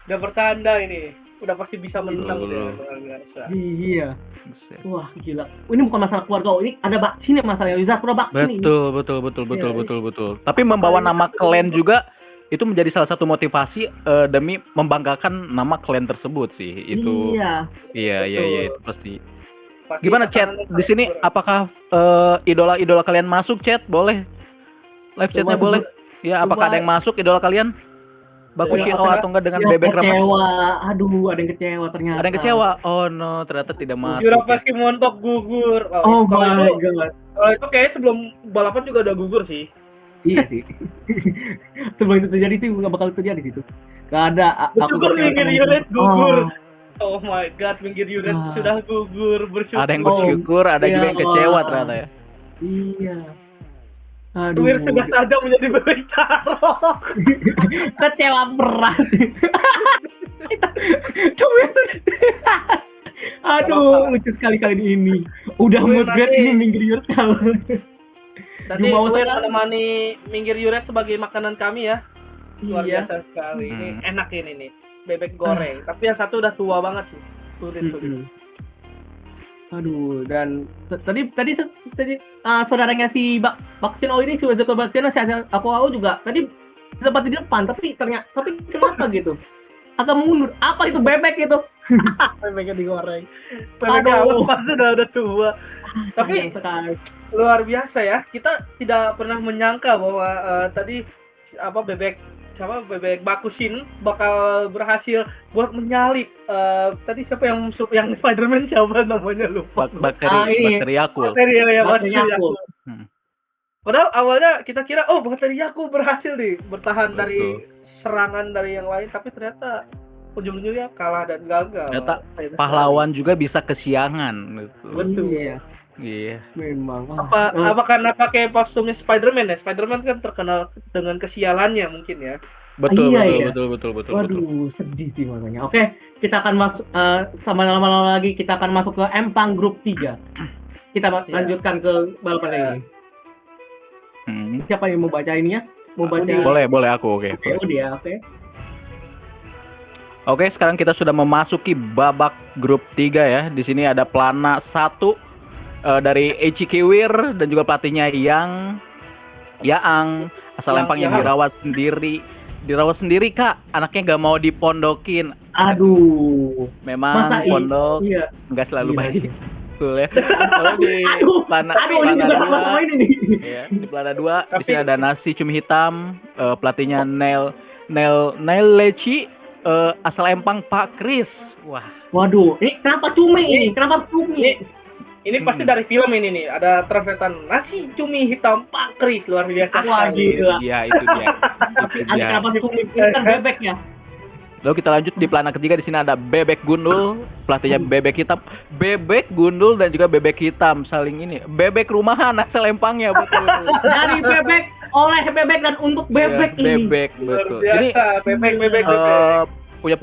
Udah bertanda ini. Udah pasti bisa menang Betul. dia, luar biasa. Iya. Wah, gila. Ini bukan masalah keluarga, ini ada vaksin ya masalahnya. Zakura vaksin ini. Betul. Tapi membawa nama klan juga itu menjadi salah satu motivasi demi membanggakan nama klan tersebut sih. Itu Iya. iya itu pasti. Pasti Gimana chat akan di sini? Apakah idola-idola kalian masuk chat? Boleh. Live chatnya Coba, boleh. Ya, apakah coba. ada yang masuk idola kalian? Bakushino Ya, atau enggak dengan Yang bebek remas? kecewa. Aduh, ada yang kecewa ternyata. Ada yang kecewa. Oh no, ternyata tidak masuk. Jura ya. pasti montok gugur. Oh kalau my itu- god. Kalau itu kayaknya sebelum balapan juga udah gugur sih. Iya sih. Sebelum itu terjadi sih nggak bakal terjadi situ. Gak ada. Bersyukur ternyata minggir unit gugur. Oh. Oh my god, minggir unit Ah. sudah gugur. Bersyukur. Ada yang bersyukur, ada juga yang Iya. kecewa ternyata ya. Iya. Aduh. Tuir sudah saja menjadi bebek taro. Kecewa berat. Tuir. Aduh, lucu sekali kali ini. Udah Tuir mood grade nanti- ini minggir kalau. Tadi Jumawa Tuir sekarang. menemani minggir unit sebagai makanan kami ya. Luar Iya. biasa sekali. Ini Hmm. enak ini nih. Bebek goreng. Tapi yang satu udah tua banget sih. Tulir. Aduh, dan tadi saudaranya si Baksino ini si Wazako Baksino aku juga tadi sempat di depan tapi kenapa gitu? Agak mundur. Apa itu bebek itu? Bebeknya digoreng. Bebeknya Aduh. pas udah tua. Tapi Sayang sekali. luar biasa ya. Kita tidak pernah menyangka bahwa tadi bebek Bakushin bakal berhasil buat menyalip tadi siapa yang Spider-Man siapa namanya lupa. ini. Bakteri Yakul. Bakteri ya, Bakteri Yakult. Hmm. Padahal awalnya kita kira bakteri Yakult berhasil nih bertahan Betul. dari serangan dari yang lain, tapi ternyata ujung-ujungnya kalah dan gagal. Ternyata pahlawan juga bisa kesiangan gitu. Betul. Iya, Iya. memang. Apa karena pakai kostumnya Spider-Man ya? Spider-Man kan terkenal dengan kesialannya mungkin ya. Betul, Iya, betul, iya. betul. Waduh, sedih sih makanya. Oke, kita akan masuk sama lama-lama lagi kita akan masuk ke Empang grup 3. Kita lanjutkan ke balapan ini. Siapa yang mau baca ini ya? Mau baca? Boleh aku, oke. Oke, dia, oke. Oke, sekarang kita sudah memasuki babak grup 3 ya. Di sini ada pelana 1 dari Eiichi Kiwir dan juga pelatihnya Yaang. Asal Lempang yang dirawat sendiri Kak. Anaknya nggak mau dipondokin. Aduh. Memang Masa pondok iya. nggak selalu Iya. baik. Betul ya. Lalu di pelana ini juga sama ini nih. ya, di pelana 2 di sini ada nasi cumi hitam, pelatihnya Nail Leci, asal Empang Pak Kris. Wah. Waduh, ini kenapa cumi ini? Kenapa cumi? Ini pasti dari film ini nih. Ada translatean nasi cumi hitam Pak Kris, luar biasa. Wah, gila. Iya, itu dia. Kenapa cumi? Ini kan bebek ya. Lalu kita lanjut di pelana ketiga, di sini ada Bebek Gundul, pelatihnya Bebek Hitam. Bebek Gundul dan juga Bebek Hitam saling ini. Bebek rumahan asal Empangnya betul. Dari bebek, oleh bebek dan untuk bebek Ya, ini. Bebek Luar betul. biasa. Ini Bebek. punya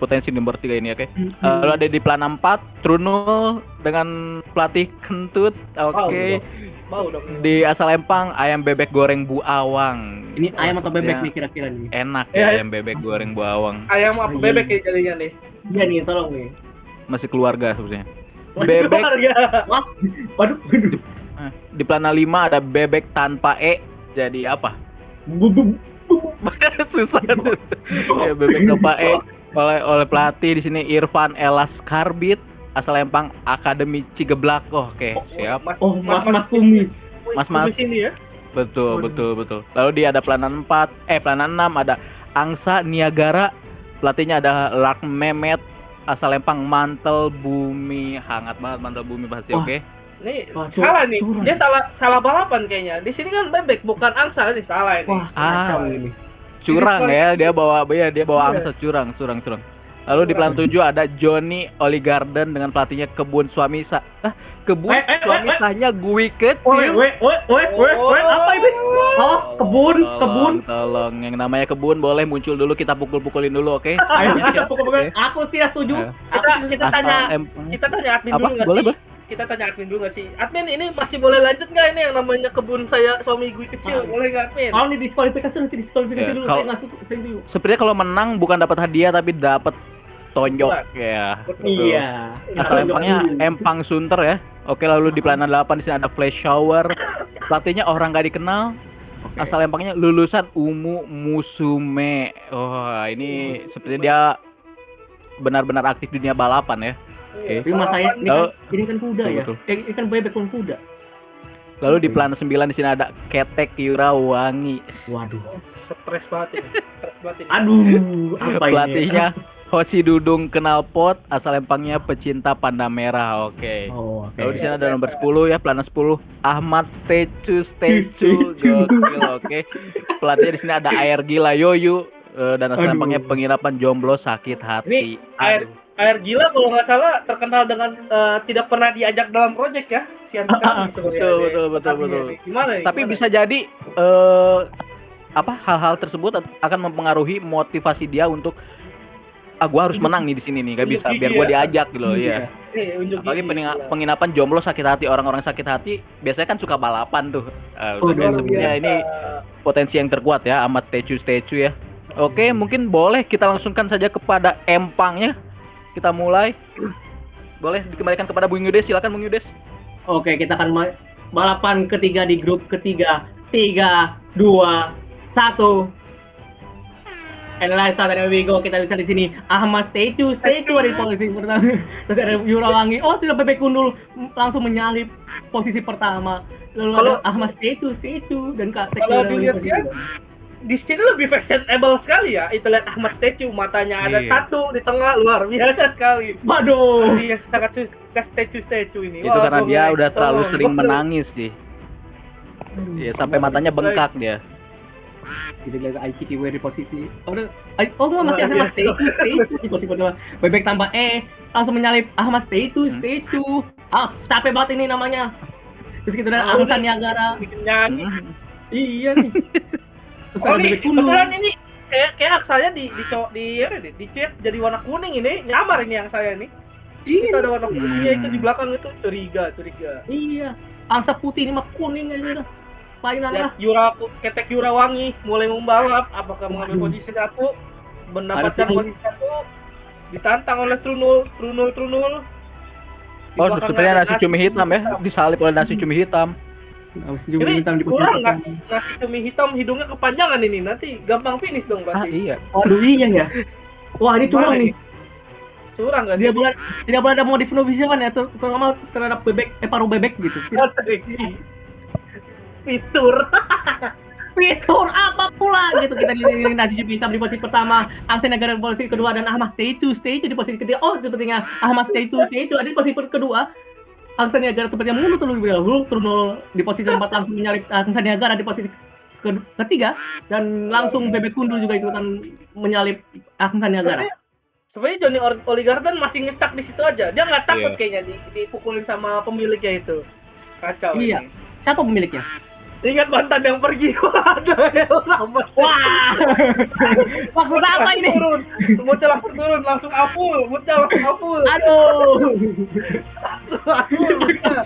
potensi nomor 3 ini, oke. Lalu ada di pelana 4 Trunul dengan pelatih Kentut, oke. Mau dong. Di asal Empang ayam bebek goreng Bu Awang. Ini ayam atau bebek Ya, nih kira-kira nih? enak Ya. ya ayam bebek goreng Bu Awang. Ayam apa bebek ya jadinya nih? Iya nih, tolong nih. Masih keluarga sebenarnya. Bebek. Wah, waduh. Di pelana 5 ada bebek tanpa jadi apa? Susah tuh. Ya, bebek tanpa oleh pelatih di sini Irfan Elas Karbit, asal Empang Akademi Cigeblak. Oh, oke, siap. Oh, Mas Kumis. Mas. Kumis ini ya. Betul. Lalu dia ada pelana 6 ada Angsa Niagara, pelatihnya ada Lark Mehmet, asal Empang Mantel Bumi. Hangat banget Mantel Bumi pasti, Wah. oke. Nih, Wah, salah nih. curang. Dia salah balapan kayaknya. Di sini kan bebek bukan angsa nih, salah ini. Wah, kacau ini. Curang ya, dia bawa angsa curang. Lalu di pelana 7 ada Johnny Oligarden dengan pelatihnya Kebun Suami Kebun Suami Sahnya Gue Kecil. Apa itu? Oh, kebun. Tolong, yang namanya kebun boleh muncul dulu, kita pukul-pukulin dulu, oke? Ayo kita pukul. Aku tidak setuju. Kita tanya admin apa? dulu nggak Boleh, sih? Kita tanya admin dulu nggak sih? Admin ini masih boleh lanjut nggak ini yang namanya kebun saya suami gue kecil? Boleh nggak admin? Kalau didiskualifikasi Ya, dulu. kalau- Saya nggak setuju. Sepertinya kalau menang bukan dapat hadiah tapi dapat tonjok ya. Betul. Iya. Asal Empangnya Empang Sunter ya. Oke, lalu di pelana 8 di sini ada Flash Shower. Pelatihnya orang nggak dikenal. Asal Empangnya lulusan Umu Musume. Oh, ini sepertinya dia benar-benar aktif di dunia balapan ya. Oke. Tapi mas saya ini kan kuda ya. Betul. Ini kan bebek pun kuda. Lalu di pelana 9 di sini ada Ketek Yura Wangi. Waduh. Stres banget ini. Aduh, apa ini? Pelatihnya Hoshi Dudung Knalpot, asal Empangnya pecinta panda merah. Oke. Oh, oke. Lalu di sini ada nomor 10 ya, pelana 10 Ahmad Stecu gokil, oke. Pelatihnya di sini ada Air Gila Yoyu dan asal Aduh. Empangnya penginapan jomblo sakit hati. Ini air gila kalau nggak salah terkenal dengan tidak pernah diajak dalam proyek ya. Sian sekali sebenarnya. Betul. Gimana ya? Tapi bisa jadi hal-hal tersebut akan mempengaruhi motivasi dia untuk gua harus menang nih di sini nih, gak bisa biar gua diajak gitu loh, iya. Apalagi penginapan jomblo sakit hati, orang-orang sakit hati biasanya kan suka balapan tuh. Sebenarnya ini potensi yang terkuat ya, amat statue ya. Oke, mungkin boleh kita langsungkan saja kepada Empangnya. Kita mulai. Boleh dikembalikan kepada Bung Yudes, silakan Bung Yudes. Oke, kita akan balapan ketiga di grup ketiga. 3, 2, 1. And let's start, there we go. Kita bisa di sini Ahmad Statue dari posisi pertama. Terus ada Yura Wangi. Oh, sudah bebek gundul langsung menyalip posisi pertama. Lalu ada Ahmad Statue dan Kak Tek. Kalau dilihat ya, di sini lebih fashionable sekali ya. Itu lihat Ahmad Statue, matanya ada satu di tengah, luar biasa sekali. Waduh. Dia sangat suka statue ini. Itu karena dia udah terlalu sering menangis sih. Ya, sampai matanya bengkak dia. Kita lihat ICQ di posisi nggak masih ada Mas stay di posisi pertama. Bebek tambah langsung menyalip Ahmad stay to. Capek banget ini namanya. Terus kita lihat Ahsan Niagara. Bikin nyanyi. Iya nih. Terus Oh ada nih, bebek kuno. kebetulan ini kayak aksanya di cat jadi warna kuning ini, nyamar ini yang saya nih. Itu ada warna kuningnya itu di belakang itu curiga. Iya. Angsa putih ini mah kuning aja dah. Final lah. Ketek Yura Wangi mulai membalap, apakah mengambil posisi 1, mendapatkan Ada posisi 1, ditantang oleh Trunul. Di Oh, belakangnya sepertinya ada nasi cumi hitam ya, disalip oleh nasi cumi hitam. Ini kurang nggak nasi cumi hitam hidungnya kepanjangan ini, nanti gampang finish dong berarti. Iya. Waduh iya ya. Wah ini curang Gimana nih. Curang nggak? Tidak boleh ada modif novision ya, terutama terhadap bebek, paruh bebek gitu. Fitur apa pula gitu, kita di nasi cumi hitam di posisi pertama, Angsa Niagara di posisi kedua, dan Ahmad stay to di posisi ketiga. Oh sepertinya Ahmad stay to ada di posisi kedua. Angsa Niagara sepertinya mundur terlebih dahulu, Trunul di posisi 4 langsung menyalip Angsa Niagara di posisi ketiga, dan langsung bebek kundul juga ikutan menyalip Angsa Niagara. Sebenarnya Johnny Oligarden masih ngetak di situ aja, dia nggak takut Iya. kayaknya dipukulin sama pemiliknya itu. Kacau. Iya. Ini. Siapa pemiliknya? Ingat mantan yang pergi, ada yang sama. Wah, maksud apa ini? Turun, bocah langsung turun, langsung apul. Aduh.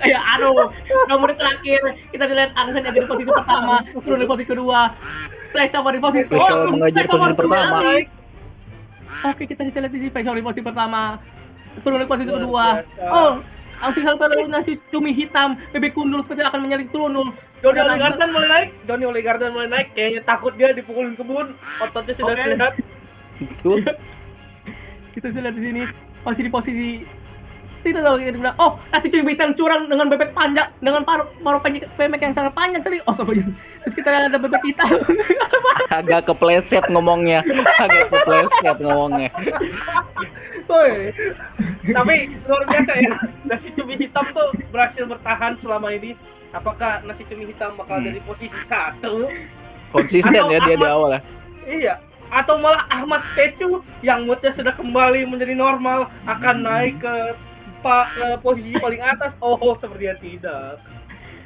Ya, aduh. Nomor terakhir kita dilihat Angsa Niagara di posisi pertama, turun di posisi kedua. Special di posisi Special mengejar posisi pertama. Oke, kita lihat di special di posisi pertama, turun di posisi Luar kedua. biasa. Oh, Angsa Niagara nasi cumi hitam, bebek kundul seperti akan menyalip Trunul. Johnny Oligarden mulai naik, kayaknya takut dia dipukulin kebun, ototnya sudah Oke. terlihat. Betul. Kita bisa lihat di sini masih di posisi tidak tahu kita bilang, oh nasi cumi hitam curang dengan bebek panjang, dengan paruh bebek yang sangat panjang tadi. Oh sorry. Terus kita ada bebek hitam. Agak kepleset ngomongnya. Woi. Tapi luar biasa ya, nasi cumi hitam tuh berhasil bertahan selama ini. Apakah nasi cumi hitam bakal jadi posisi 1? Konsisten Atau ya dia di Ahmad- awal ya. Iya. Atau malah Ahmad Stecu yang moodnya sudah kembali menjadi normal akan naik ke posisi paling atas. Oh, sepertinya tidak.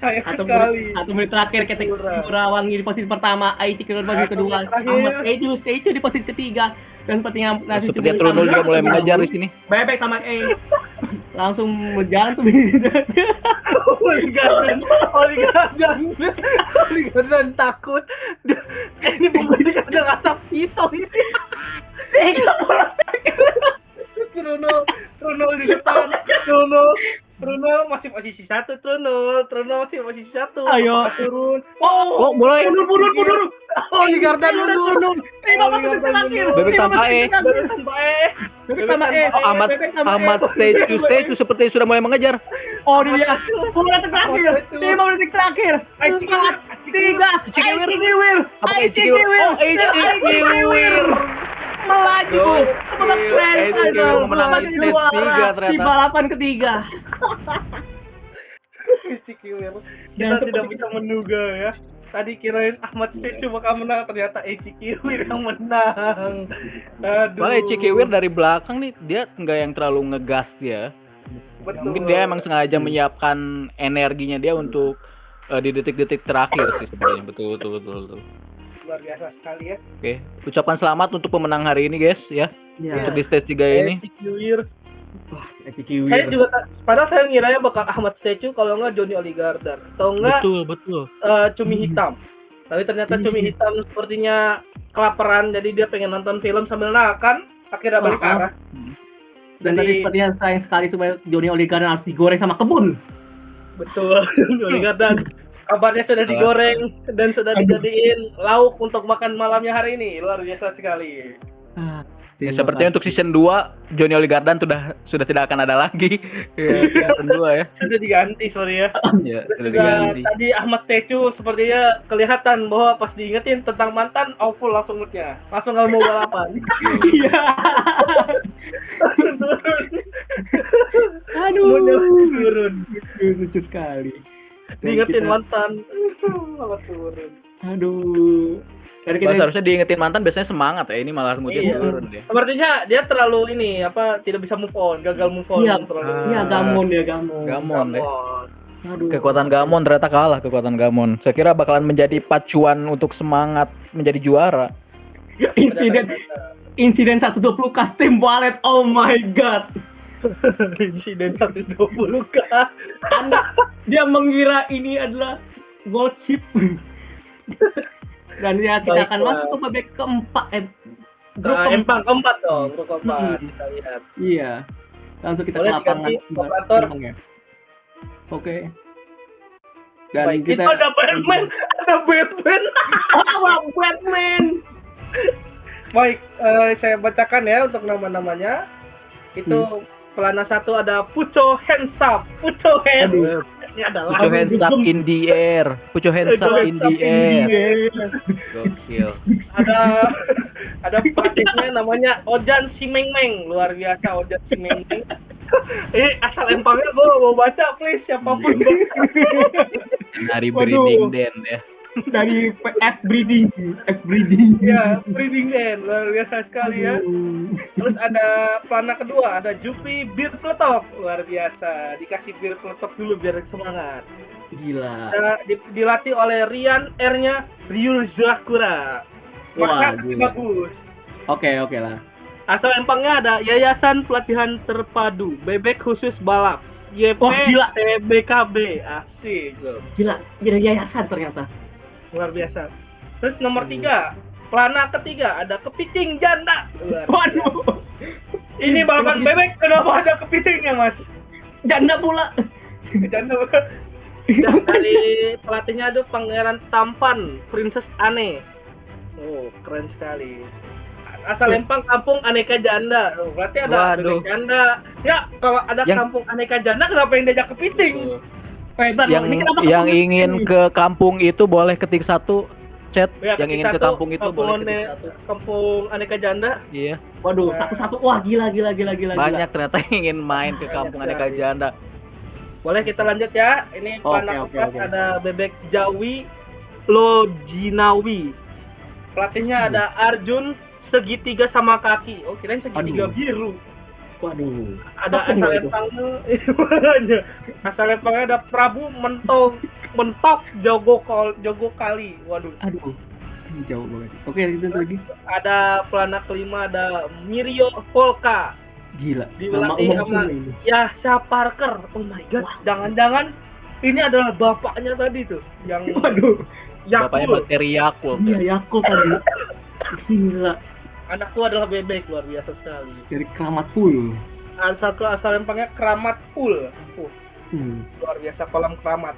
Sayang sekali. Atau menit terakhir ketik Yura Wangi di posisi pertama, ICQ di posisi Atau kedua, menit terakhir. Ahmad Stecu di posisi ketiga, dan sepertinya nasi cumi Sepertinya Trunul juga mulai mengejar di sini. Bebek sama langsung berjalan tuh. Oligarden takut. Ini pembeli ada asap hitam ini. Trunul di depan. Trunul masih posisi 1. Trunul masih posisi 1. Ayo. Apakah turun. Oh, mulai. Mundur. Oligarden mundur. Bebek tambah Bebek tambah Oh, Ahmad Stecu sepertinya sudah mulai mengejar. Oh dia, 5 detik terakhir, 5 detik terakhir, 4, 3, ICQ. Apakah ICQ? Oh, ICQ. Melaju, ICQ memenang menjadi stage juara 3 ternyata. di balapan ketiga. Kita tidak bisa menduga ya. Tadi kirain Ahmad Stecu bakal menang, ternyata ICQ yang menang. Aduh. Malah ICQ dari belakang nih, dia nggak yang terlalu ngegas dia. Betul. Mungkin dia emang sengaja menyiapkan energinya dia untuk di detik-detik terakhir sih sebenarnya. Betul. Luar biasa sekali ya. Oke, ucapkan selamat untuk pemenang hari ini guys ya. Ya, Untuk di stage 3 ini. ICQ. Saya juga padahal saya ngiranya bakal Ahmad Stecu kalau nggak Johnny Oligarden atau enggak Betul. Cumi Hitam. Tapi ternyata Cumi Hitam sepertinya kelaparan, jadi dia pengen nonton film sambil makan, akhirnya balik arah. Dan tadi sepertinya sayang sekali supaya Johnny Oligarden harus digoreng sama kebun. Betul, Johnny Oligarden. Kabarnya sudah digoreng dan sudah dijadiin lauk untuk makan malamnya hari ini. Luar biasa sekali. Ya, sepertinya untuk season 2 Johnny Oligarden sudah tidak akan ada lagi. Ya, season 2 ya. Sudah diganti, sorry ya. Ya, sudah diganti. Tadi Ahmad Stecu sepertinya kelihatan bahwa pas diingetin tentang mantan, awful langsung moodnya. Langsung nggak mau balapan. Iya. Aduh. Turun. Lucu sekali. Diingetin mantan. Malah turun. Aduh. Dari Pas kita harusnya diingetin mantan biasanya semangat ya, ini malah moodnya Iya. turun deh. Sepertinya dia terlalu ini tidak bisa move on, gagal move on. Iya, terlalu. iya gamon ya gamon. Gamon deh. Aduh. Kekuatan Gamon ternyata kalah kekuatan Gamon. Saya kira bakalan menjadi pacuan untuk semangat menjadi juara. Insiden 120 custom wallet. Oh my god. Insiden 120k. Dia mengira ini adalah gold chip. Dan ya kita akan Baiklah. masuk ke babak keempat. Grup Empang keempat dong, grup keempat kita lihat. Iya. Langsung kita Boleh ke lapangan. diganti operator. Empang ya. Oke. Dan Baik, kita itu ada Batman. Oh, Batman. Baik, saya bacakan ya untuk nama-namanya. Itu pelana 1 ada Pucho Hands Up. Pucho Hands. Aduh. Ini adalah Put your hands up in the air. Put your hands up in the air. Gokil. ada pelatihnya namanya Ojan Simengmeng, luar biasa Ojan Simengmeng. Asal empangnya gue mau baca please siapapun. Dari Waduh. breeding den ya. Dari F breeding. Ya, breeding den, luar biasa sekali ya. Terus ada pelana kedua, ada Jupi Bir Peletok, luar biasa. Dikasih Bir Peletok dulu biar semangat. Gila. Dilatih oleh Rian R-nya Ryu Zakura. Wah, Maka gila. bagus. Oke lah. Asal empangnya ada Yayasan Pelatihan Terpadu Bebek Khusus Balap YP Wah, gila. TBKB. Asik loh. Gila, jadi yayasan ternyata. Luar biasa. Terus nomor 3, pelana ketiga ada kepiting janda. Luar biasa. Waduh. Ini balapan bebek kenapa ada kepitingnya mas? Janda pula. Janda. Dan dari pelatihnya ada Pangeran Tampan Princess Ane. Oh keren sekali. Asal Lempang kampung aneka janda. Oh, berarti ada Waduh. bebek janda. Ya kalau ada kampung aneka janda kenapa yang diajak kepiting? Pedan, Yang ini kenapa yang ketemu ingin ini? ke kampung itu boleh ketik 1 chat. Ya, Yang ingin ke ketik kampung itu boleh ketik 1. kampung aneka janda. Iya. Waduh, satu-satu. Wah, gila. Banyak ternyata yang ingin main ke kampung aneka janda. Boleh kita lanjut ya. Ini Oke, pelana oke, keempat oke. ada bebek Jawi Lojinawi. Pelatihnya ada Arjun segitiga sama kaki. Oh, kirain segitiga Aduh. biru. Waduh. Ada Apa asal itu? lempangnya. Asal lempangnya ada Prabu mentok Jogo Kali. Waduh. Aduh. Ini jauh banget. Oke, itu lagi. Ada pelana kelima ada Mirio Volka. Gila. Dilatih umum sama semua ini. Yasha Parker. Oh my god. Jangan-jangan ini adalah bapaknya tadi tuh yang Waduh. Bapaknya Yakult. bakteri Yakult. Iya, Yakult tadi. Gila. Anakku adalah bebek, luar biasa sekali. Dari keramat full. Asal lempangnya Keramat Full. Luar biasa kolam keramat.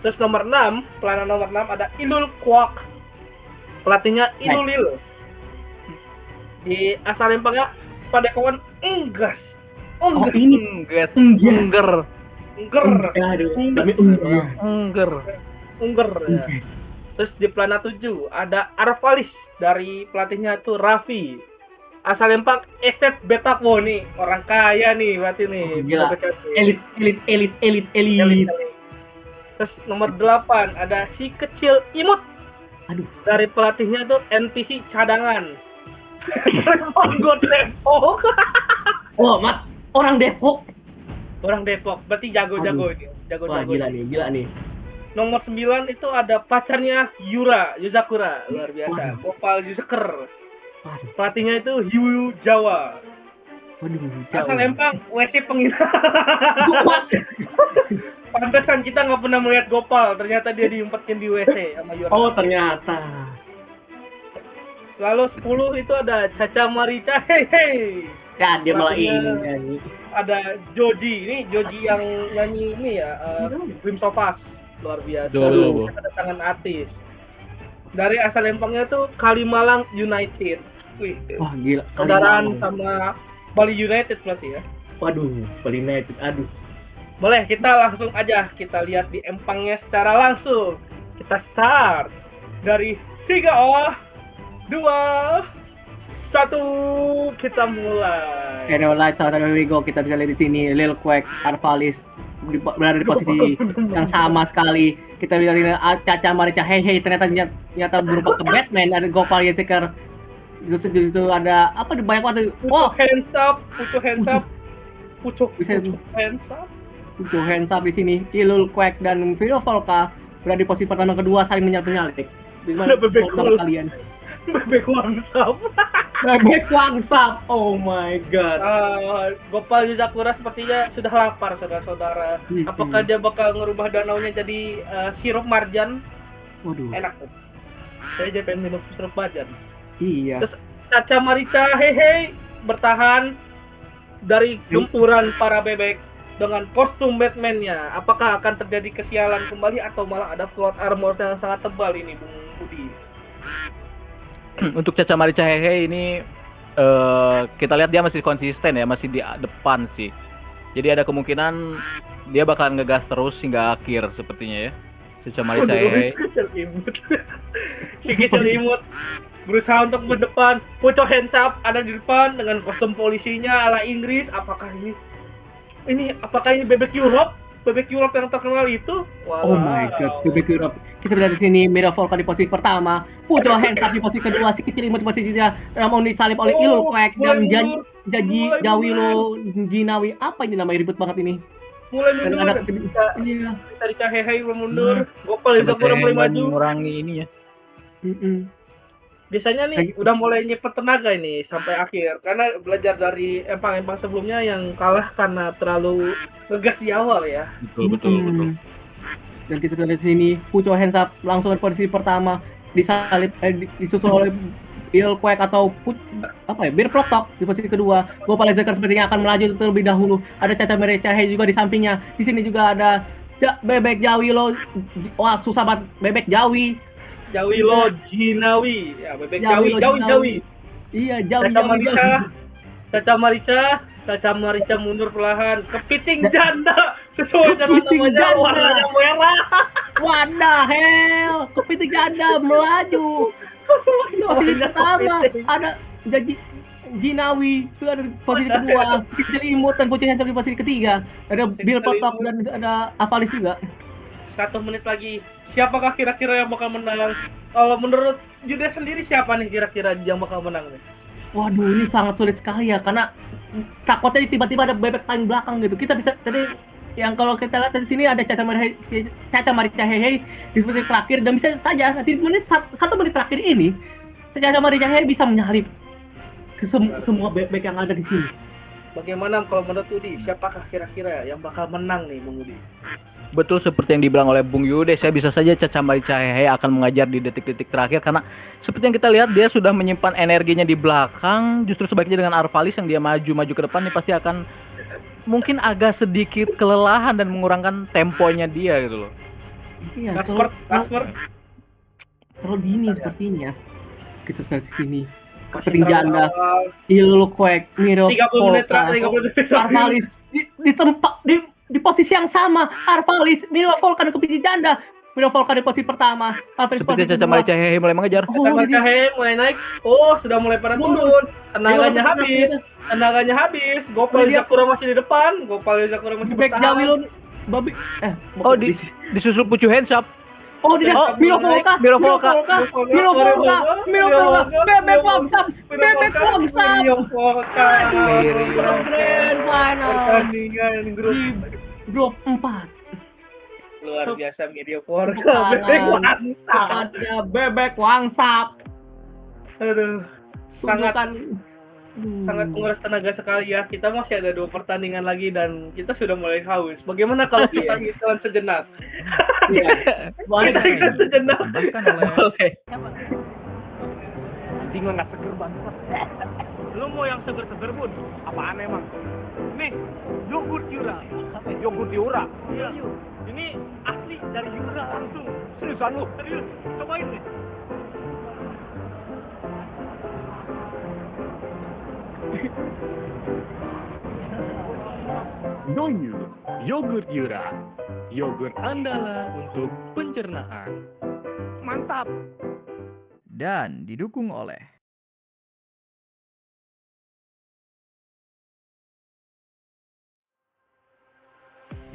Terus nomor 6, pelana nomor 6 ada Ilul Kwak. Pelatihnya Ilulil. Di asal lempangnya pada kawan Enggas. Oh, ini. Engger. Engger. Engger. Aduh. Tapi Engger. Engger. Engger. Ya. Terus di pelana 7 ada Arvalis dari pelatihnya itu Raffi. Asal lempang Estet Betako nih, orang kaya nih berarti nih. Gila. Elit. Terus nomor 8 ada si kecil imut. Aduh. Dari pelatihnya itu NPC cadangan. Gue Depok. Oh, Mat. Orang Depok. Orang Depok, berarti jago-jago ini. Wah, Jago-jago. gila nih. Nomor 9 itu ada pacarnya Yuzakura, luar biasa. Gopal Yuzaker. Waduh. Pelatihnya itu Hiu Jawa. Waduh. Asal lempang WC penginapan. Pantesan kita nggak pernah melihat Gopal, ternyata dia diumpetin di WC sama Yura. Oh, ternyata. Lalu 10 itu ada Caca Marita, hei. Ya, dia malah Pelatihnya ini nyanyi. Ada Joji, ini Joji yang nyanyi ini ya, Dream Sofas, luar biasa. Dulu. Kedatangan artis. Dari asal lempangnya tuh Kalimalang United. Wih, Wah, gila. saudaraan sama Bali United berarti ya. Waduh, Bali United. Aduh. Boleh, kita langsung aja kita lihat di empangnya secara langsung. Kita start dari 3, 2, 1, kita mulai. Alright, so there we go. Kita bisa lihat di sini Lil Quack, Arvalis, berada di posisi yang sama sekali. Kita lihat Caca Marica Hehe ternyata berupa ke Batman, ada Gopal Yeager. Itu ada apa di banyak banget. Pucuk hands up, pucuk hands up di sini. Ilul Quack dan Vino Volka berada di posisi pertama kedua saling menyalip. Gimana menurut kalian? Bebek wangsap. Bebek wangsap. Oh my god. Gopal Yuzakura sepertinya sudah lapar, saudara-saudara. Apakah dia bakal ngerubah danaunya jadi sirup marjan? Waduh. Enak tuh. Saya aja pengen minum sirup marjan. Iya. Terus Caca Marica Hehe bertahan dari gempuran para bebek dengan kostum Batman-nya. Apakah akan terjadi kesialan kembali atau malah ada plot armor yang sangat tebal ini, Bung Budi? Untuk Caca Marica Hehe ini kita lihat dia masih konsisten ya, masih di depan sih. Jadi ada kemungkinan dia bakalan ngegas terus hingga akhir sepertinya ya. Caca Marica Hehe. Kicil imut berusaha untuk berdepan. Pucuk hands up ada di depan dengan kostum polisinya ala Inggris. Apakah ini bebek Europe? Bebek Europe yang terkenal itu? Wow. Oh my god, bebek Europe. Kita berada di sini, Mira Volka di posisi pertama, Pucuk hands up di posisi kedua, si kecil imut di posisi ketiga, Ramon disalip oleh Ilul Quack dan Jawilo Jinawi. Apa ini namanya ribet banget ini? Mulai mundur. Iya. Marica Hehe mundur. Gopal Yuzakura mulai maju. Mengurangi ini ya. Biasanya nih udah mulai nyepet tenaga ini sampai akhir karena belajar dari empang-empang sebelumnya yang kalah karena terlalu ngegas di awal ya. Betul. Dan kita lihat sini Pucuk hands up langsung di posisi pertama disalip disusul oleh Ilul Quack atau Bir Protok di posisi kedua. Gopal Yeager sepertinya akan melaju terlebih dahulu. Ada Caca Marica Hehe juga di sampingnya. Di sini juga ada bebek Jawilo. Wah, susah banget bebek Jawi. Jawilo Jinawi. Ya, bebek Jawi. Iya, Caca Marica mundur perlahan. Kepiting janda. Sesuai dengan namanya, warnanya merah. Wadah, hell. Kepiting janda melaju. Posisi pertama ada Jinawi itu ada di posisi kedua. Kicil imut dan Pucuk hands up di posisi ketiga. Ada Bill Protok dan ada Avalis juga. 1 menit lagi. Siapakah kira-kira yang bakal menang? Kalau menurut Judes sendiri siapa nih kira-kira yang bakal menang nih? Waduh, ini sangat sulit sekali ya karena takutnya tiba-tiba ada bebek paling belakang gitu. Kita bisa tadi yang kalau kita lihat di sini ada Caca Marica Hehe di posisi terakhir dan bisa saja nanti satu menit terakhir ini Caca Marica Hehe bisa menyalip ke semua bebek yang ada di sini. Bagaimana kalau menurut Udi? Siapakah kira-kira yang bakal menang nih, Bung Udi? Betul seperti yang dibilang oleh Bung Yude, saya bisa saja Caca Marica Hehe akan mengajar di detik-detik terakhir karena seperti yang kita lihat dia sudah menyimpan energinya di belakang. Justru sebaliknya dengan Arvalis yang dia maju ke depan ini pasti akan mungkin agak sedikit kelelahan dan mengurangkan temponya dia gitu loh. Iya, terlalu dini sepertinya. Kita lihat di sini. Kepiting janda, Ilul Quack, Mira Volka, Arvalis di tempat di posisi yang sama. Arvalis, Mira Volka dan kepiting janda. Mira Volka di posisi pertama. Seperti Caca Marica Hehe mulai mengejar. Caca Marica Hehe mulai naik. Oh, sudah mulai pada turun. Tenaganya habis. Gopal Yuzakura masih di depan. Bebek Jawilo disusul Pucuk hands up. Mira Volka, bebek wangsap. Pertandingan grup 4. Luar biasa Mira Volka. Ada bebek wangsap. Aduh, sangat menguras tenaga sekali ya. Kita masih ada 2 pertandingan lagi dan kita sudah mulai haus. Bagaimana kalau kita istirahat sejenak? Kita istirahat sejenak. Oke. Anjing lo nggak seger banget. Lu mau yang seger-seger, Bun? Apaan emang? Nih, yogurt Yura. Yogurt Yura. Iya. Ini asli dari Yura langsung. Seriusan lu? Serius, cobain nih. Nonyu, yogurt Yura, yogurt andalan untuk pencernaan. Mantap. Dan didukung oleh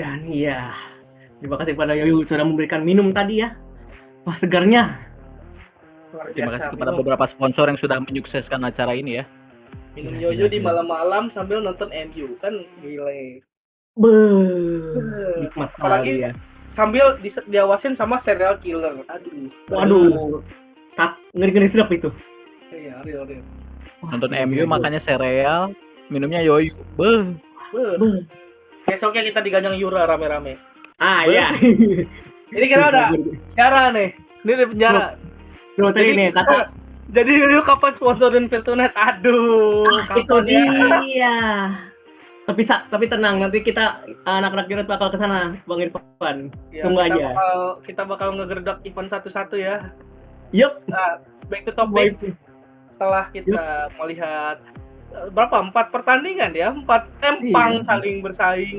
Dan iya, terima kasih pada Yoyu sudah memberikan minum tadi ya. Wah, segarnya. Luar Terima biasa, kasih kepada minum- beberapa sponsor yang sudah menyukseskan acara ini ya. minum yoyo di malam-malam sambil nonton MU kan gile. Nikmat Apalagi sekali ya. sambil diawasin sama serial killer. Aduh. Waduh. Ngeri-ngeri sedap itu. Iya, real. Wah, Nonton gila, MU gila. makanya sereal, minumnya yoyo. Beuh. Beuh. Besoknya kita diganjang Yura rame-rame. Ah, iya. Ini kita udah penjara nih. Ini di penjara. Tuh, tadi nih kata Jadi dulu kapan sponsorin Virtunet? Aduh, itu kapan ya? dia. Tapi tenang, nanti kita anak-anak unit bakal ke sana, Bang Irfan. Ya, Tunggu kita aja. kita bakal ngegerdok event satu-satu ya. Yup. Nah, back to topic. Setelah kita melihat berapa 4 pertandingan ya, 4 empang Iya. saling bersaing,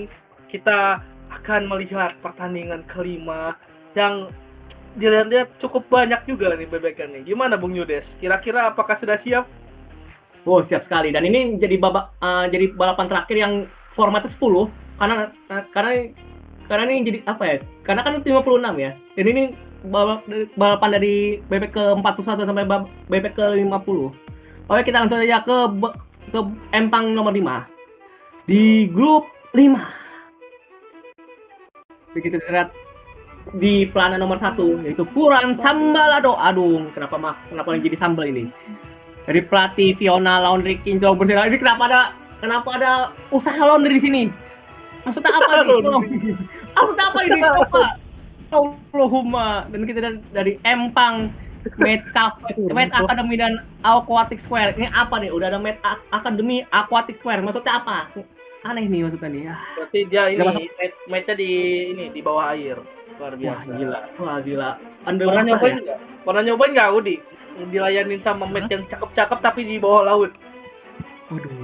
kita akan melihat pertandingan kelima yang dilihat-lihat cukup banyak juga nih bebekan nih. Gimana Bung Yudes? Kira-kira apakah sudah siap? Oh, siap sekali. Dan ini jadi jadi balapan terakhir yang formatnya 10 karena ini jadi apa ya? Karena kan 56 ya. Dan ini balapan dari bebek ke-41 sampai bebek ke-50. Oke, kita langsung aja ke empang nomor 5. Di grup 5. Begitu lihat di pelana nomor 1 yaitu Puran Sambalado. Aduh, kenapa yang jadi sambal ini? Dari pelatih Fiona Laundry Kinjo Bersila. Ini kenapa ada usaha laundry di sini? Maksudnya apa ini? Maksudnya apa ini? Apa? Allahumma. Dan kita dari Empang Med Academy dan Aquatic Square. Ini apa nih? Udah ada Med Academy Aquatic Square. Maksudnya apa? Aneh nih maksudnya nih. Berarti dia Nggak ini match-nya di bawah air. Luar biasa. Wah gila. Pernah nyobain nggak Udi? Dilayanin sama match yang cakep-cakep tapi di bawah laut.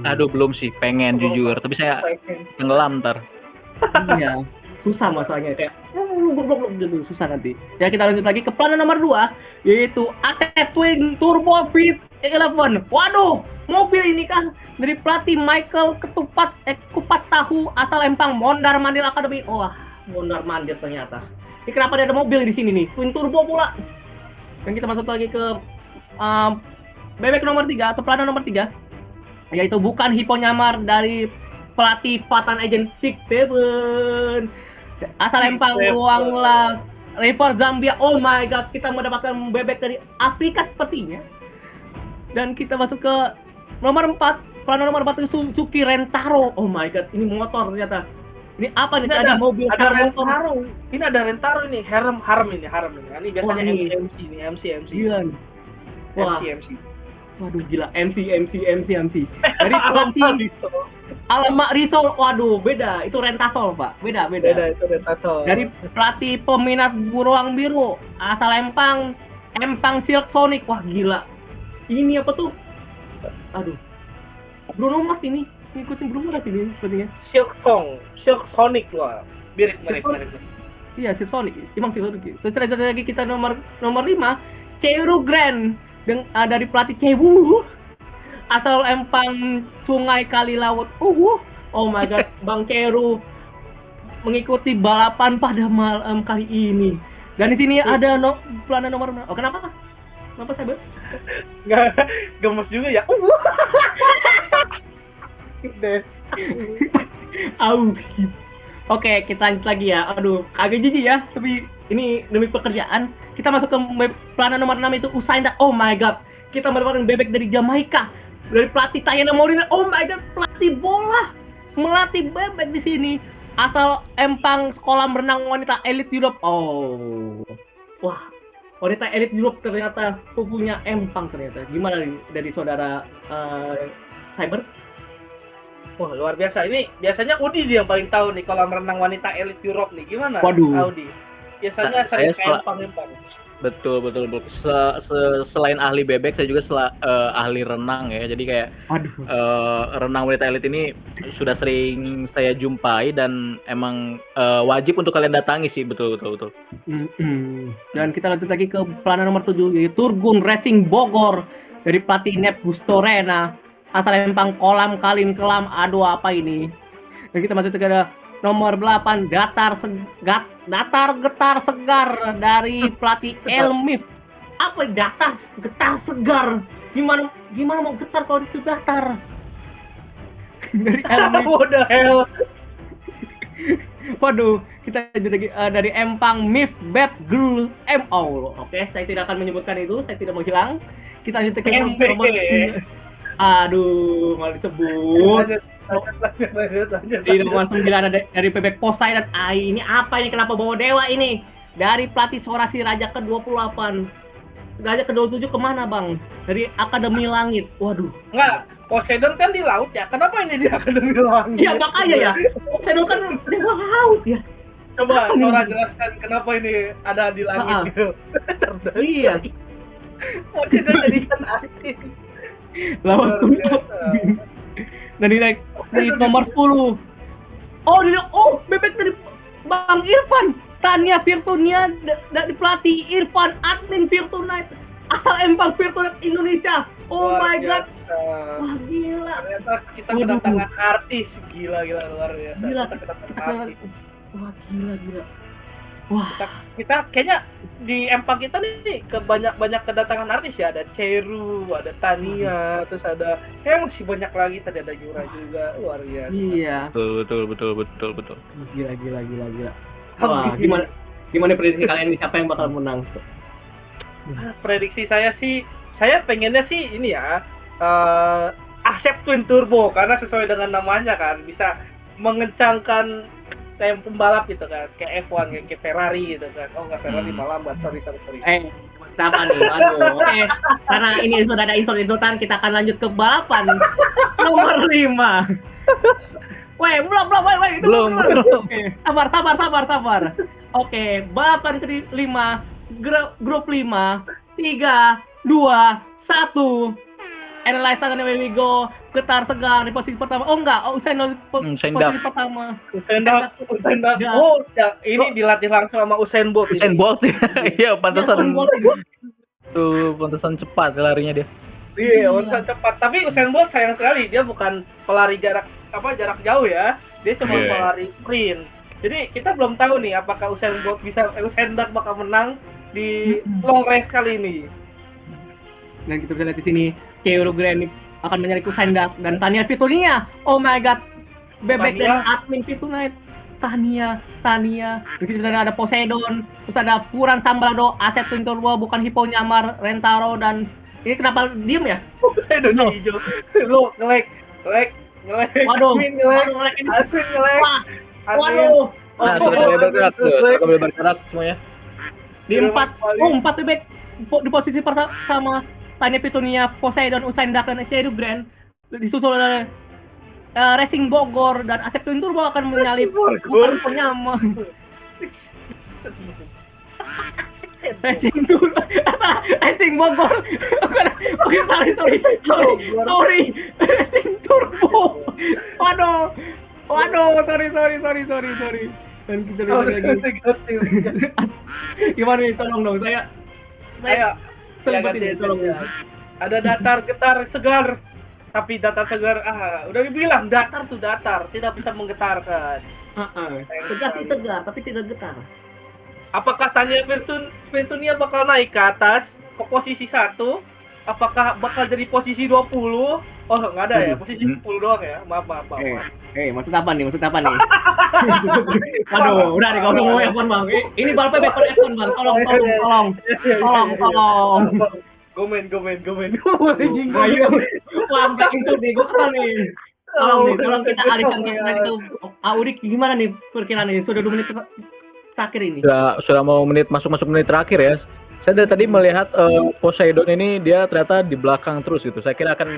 Aduh, belum sih, pengen jujur, tapi saya tenggelam ntar. Iya, susah masalahnya kayak susah nanti. Ya kita lanjut lagi ke pelana nomor 2 yaitu AT Twin Turbo V11. Waduh, mobil ini kan dari pelatih Michael Kupat Tahu asal Empang Mondar Mandir Academy. Wah, Mondar Mandir ternyata. Ini kenapa ada mobil di sini nih? Twin Turbo pula. Dan kita masuk lagi ke bebek nomor 3 atau pelana nomor 3 yaitu bukan Hippo Nyamar dari pelatih Fatan Agent 67 asal Empang Luangla River Zambia. Oh my god, kita mendapatkan bebek dari Afrika sepertinya. Dan kita masuk ke nomor 4, pelana nomor 4 itu Suzuki Rentaro. Oh my god, ini motor ternyata. Ini apa nih? Ada mobil, ada motor. Rentaro. Ini ada Rentaro ini, harem ini. Ini biasanya Wah, ini. MC nih, MC. Gila nih. Wah, MC. waduh gila, MC. Dari pelatih Alamak Risol, waduh beda, itu Rentasol pak, beda. Itu Rentaro. Dari pelatih peminat beruang biru asal Empang Silk Sonic. Wah gila, ini apa tuh? Aduh, Bruno Mars ini ngikutin Bruno Mars ini sepertinya. Silk Sonic lah. Mirip. Iya, Silk Sonic, emang Silk Sonic. Terus lagi kita nomor 5, Keiru Grand dari pelatih Kewu asal Empang Sungai Kali Laut. Oh my god, Bang Keru mengikuti balapan pada malam kali ini. Dan di sini ada pelana nomor. Oh, kenapa? Kenapa saya Nggak gemes juga ya. Au. Oke, kita lanjut lagi ya. Aduh, agak jijik ya, tapi ini demi pekerjaan. Kita masuk ke pelana nomor 6 itu Usainda. Oh my god, kita mendapatkan bebek dari Jamaika. Dari pelatih Tayana Molina. Oh my god, pelatih bola melatih bebek di sini asal Empang Sekolah Berenang Wanita Elite Europe. Oh, wah, wanita Elite Europe ternyata pupunya Empang ternyata. Gimana nih dari saudara Cyber? Wah, luar biasa. Ini biasanya Udi yang paling tahu nih kolam renang wanita Elite Europe nih. Gimana? Waduh. Audi. Biasanya Saya saya empang. Betul. Selain ahli bebek, saya juga ahli renang ya. Jadi kayak renang wanita elit ini sudah sering saya jumpai dan emang wajib untuk kalian datangi sih, betul. Dan kita lanjut lagi ke pelana nomor 7 yaitu Turgun Racing Bogor dari pelatih Nep Gustorena asal Empang Kolam Kalim Kelam. Aduh, apa ini? Dan kita masuk ke Nomor 8 datar getar segar dari pelatih Elmif. Apa datar getar segar? Gimana mau getar kalau itu datar? Dari Elmif. What the hell? Waduh, kita dari Empang Mif Bet Gul MO. Oke, saya tidak akan menyebutkan itu, saya tidak mau hilang. Kita lanjut ke nomor. Aduh, malah disebut. Lanjut. Di nomor 9 ada dari Bebek Poseidon. Ini apa ini? Kenapa bawa dewa ini? Dari pelatih Sorasi Raja ke-28. Raja ke-27 kemana, Bang? Dari Akademi Langit. Waduh. Enggak, Poseidon kan di laut ya. Kenapa ini di Akademi Langit? Iya, makanya ya. Poseidon kan dewa laut ya. Coba Nora jelaskan kenapa ini ada di langit gitu. Iya. Poseidon jadi ikan asin. Lawan dari nomor 10. Bebek dari Bang Irfan. Tania Virtunia dari pelatih Irfan admin Virtunite. Asal Empang Virtunite Indonesia. Oh Luar my god. biasa. Wah gila. Ternyata kita kedatangan artis. Gila luar biasa. Gila. Kita kedatangan artis. Wah gila. Wah. Kita kayaknya di Empang kita nih banyak kedatangan artis ya. Ada Ceru, ada Tania, terus ada masih banyak lagi, tadi ada Yura juga. Luar biasa. Iya. Betul. Gila. Wah, gimana prediksi kalian nih siapa yang bakal menang? Prediksi saya sih, saya pengennya sih ini ya, Asep Twin Turbo, karena sesuai dengan namanya kan, bisa mengencangkan pembalap gitu kan, kayak F1, kayak Ferrari gitu kan. Oh nggak Ferrari malah, sorry. Siapa nih? Aduh, oke. Karena ini sudah ada insult-insultan, kita akan lanjut ke balapan nomor 5. Belum. Oke, sabar. Oke, balapan ke-5, grup 5, 3, 2, 1. Analyze tangan Wego, getar segar di posisi pertama. Posisi pertama. Usain Bolt. Oh, ya, ini dilatih langsung sama Usain Bolt. Usain Bolt. Iya, pantesan. Tuh, pantesan cepat larinya dia. Iya, usaha cepat. Tapi Usain Bolt sayang sekali dia bukan pelari jarak jauh ya. Dia cuma pelari sprint. Jadi kita belum tahu nih apakah Usain Bolt Usain Bolt bakal menang di long race kali ini. Dan kita bisa lihat di sini Ceru Granit akan menyalip Usain Bolt dan Tania Virtunia. Oh my god. Bebek dan admin Virtunite. Tania. Di sini ada Poseidon, terus ada Puran Sambalado, Asep Twin Turbo, bukan Hippo Nyamar, Rentaro, dan ini kenapa diem ya? Poseidon hijau. Lu ngelek. Waduh, ngelek. Asik ngelek. Waduh. Nah, sudah bergerak semuanya. Di 4 bebek di posisi pertama Tania Virtunia, Poseidon, Usain Bolt, dan Ceru Grand disusul oleh Racing Bogor dan Asep Twin Turbo akan menyalip bukan penyama. Racing Bogor. Oke, sorry. Racing Turbo. Waduh, sorry. Dan kita lihat lagi. Gimana nih, tolong dong, saya tolong. Ada datar getar segar. Tapi datar segar, udah dibilang datar, tidak bisa menggetarkan. Tegar sih tegar, tapi tidak getar. Apakah Tania Virtunia bakal naik ke atas ke posisi 1? Apakah bakal jadi posisi 20? Oh, nggak ada ya, posisi 10 doang ya. Maaf. Maksud apa nih? Waduh, udah nih, kalau mau F1 Bang. Ini balap backon F1 Bang. Tolong. Gomen. Wah, itu nih, gue kesal nih. Tolong kita alihkan ke itu. Audik gimana nih perkiraan ini? Sudah 2 menit terakhir ini. Sudah mau masuk menit terakhir ya. Saya dari tadi melihat Poseidon ini dia ternyata di belakang terus gitu. Saya kira akan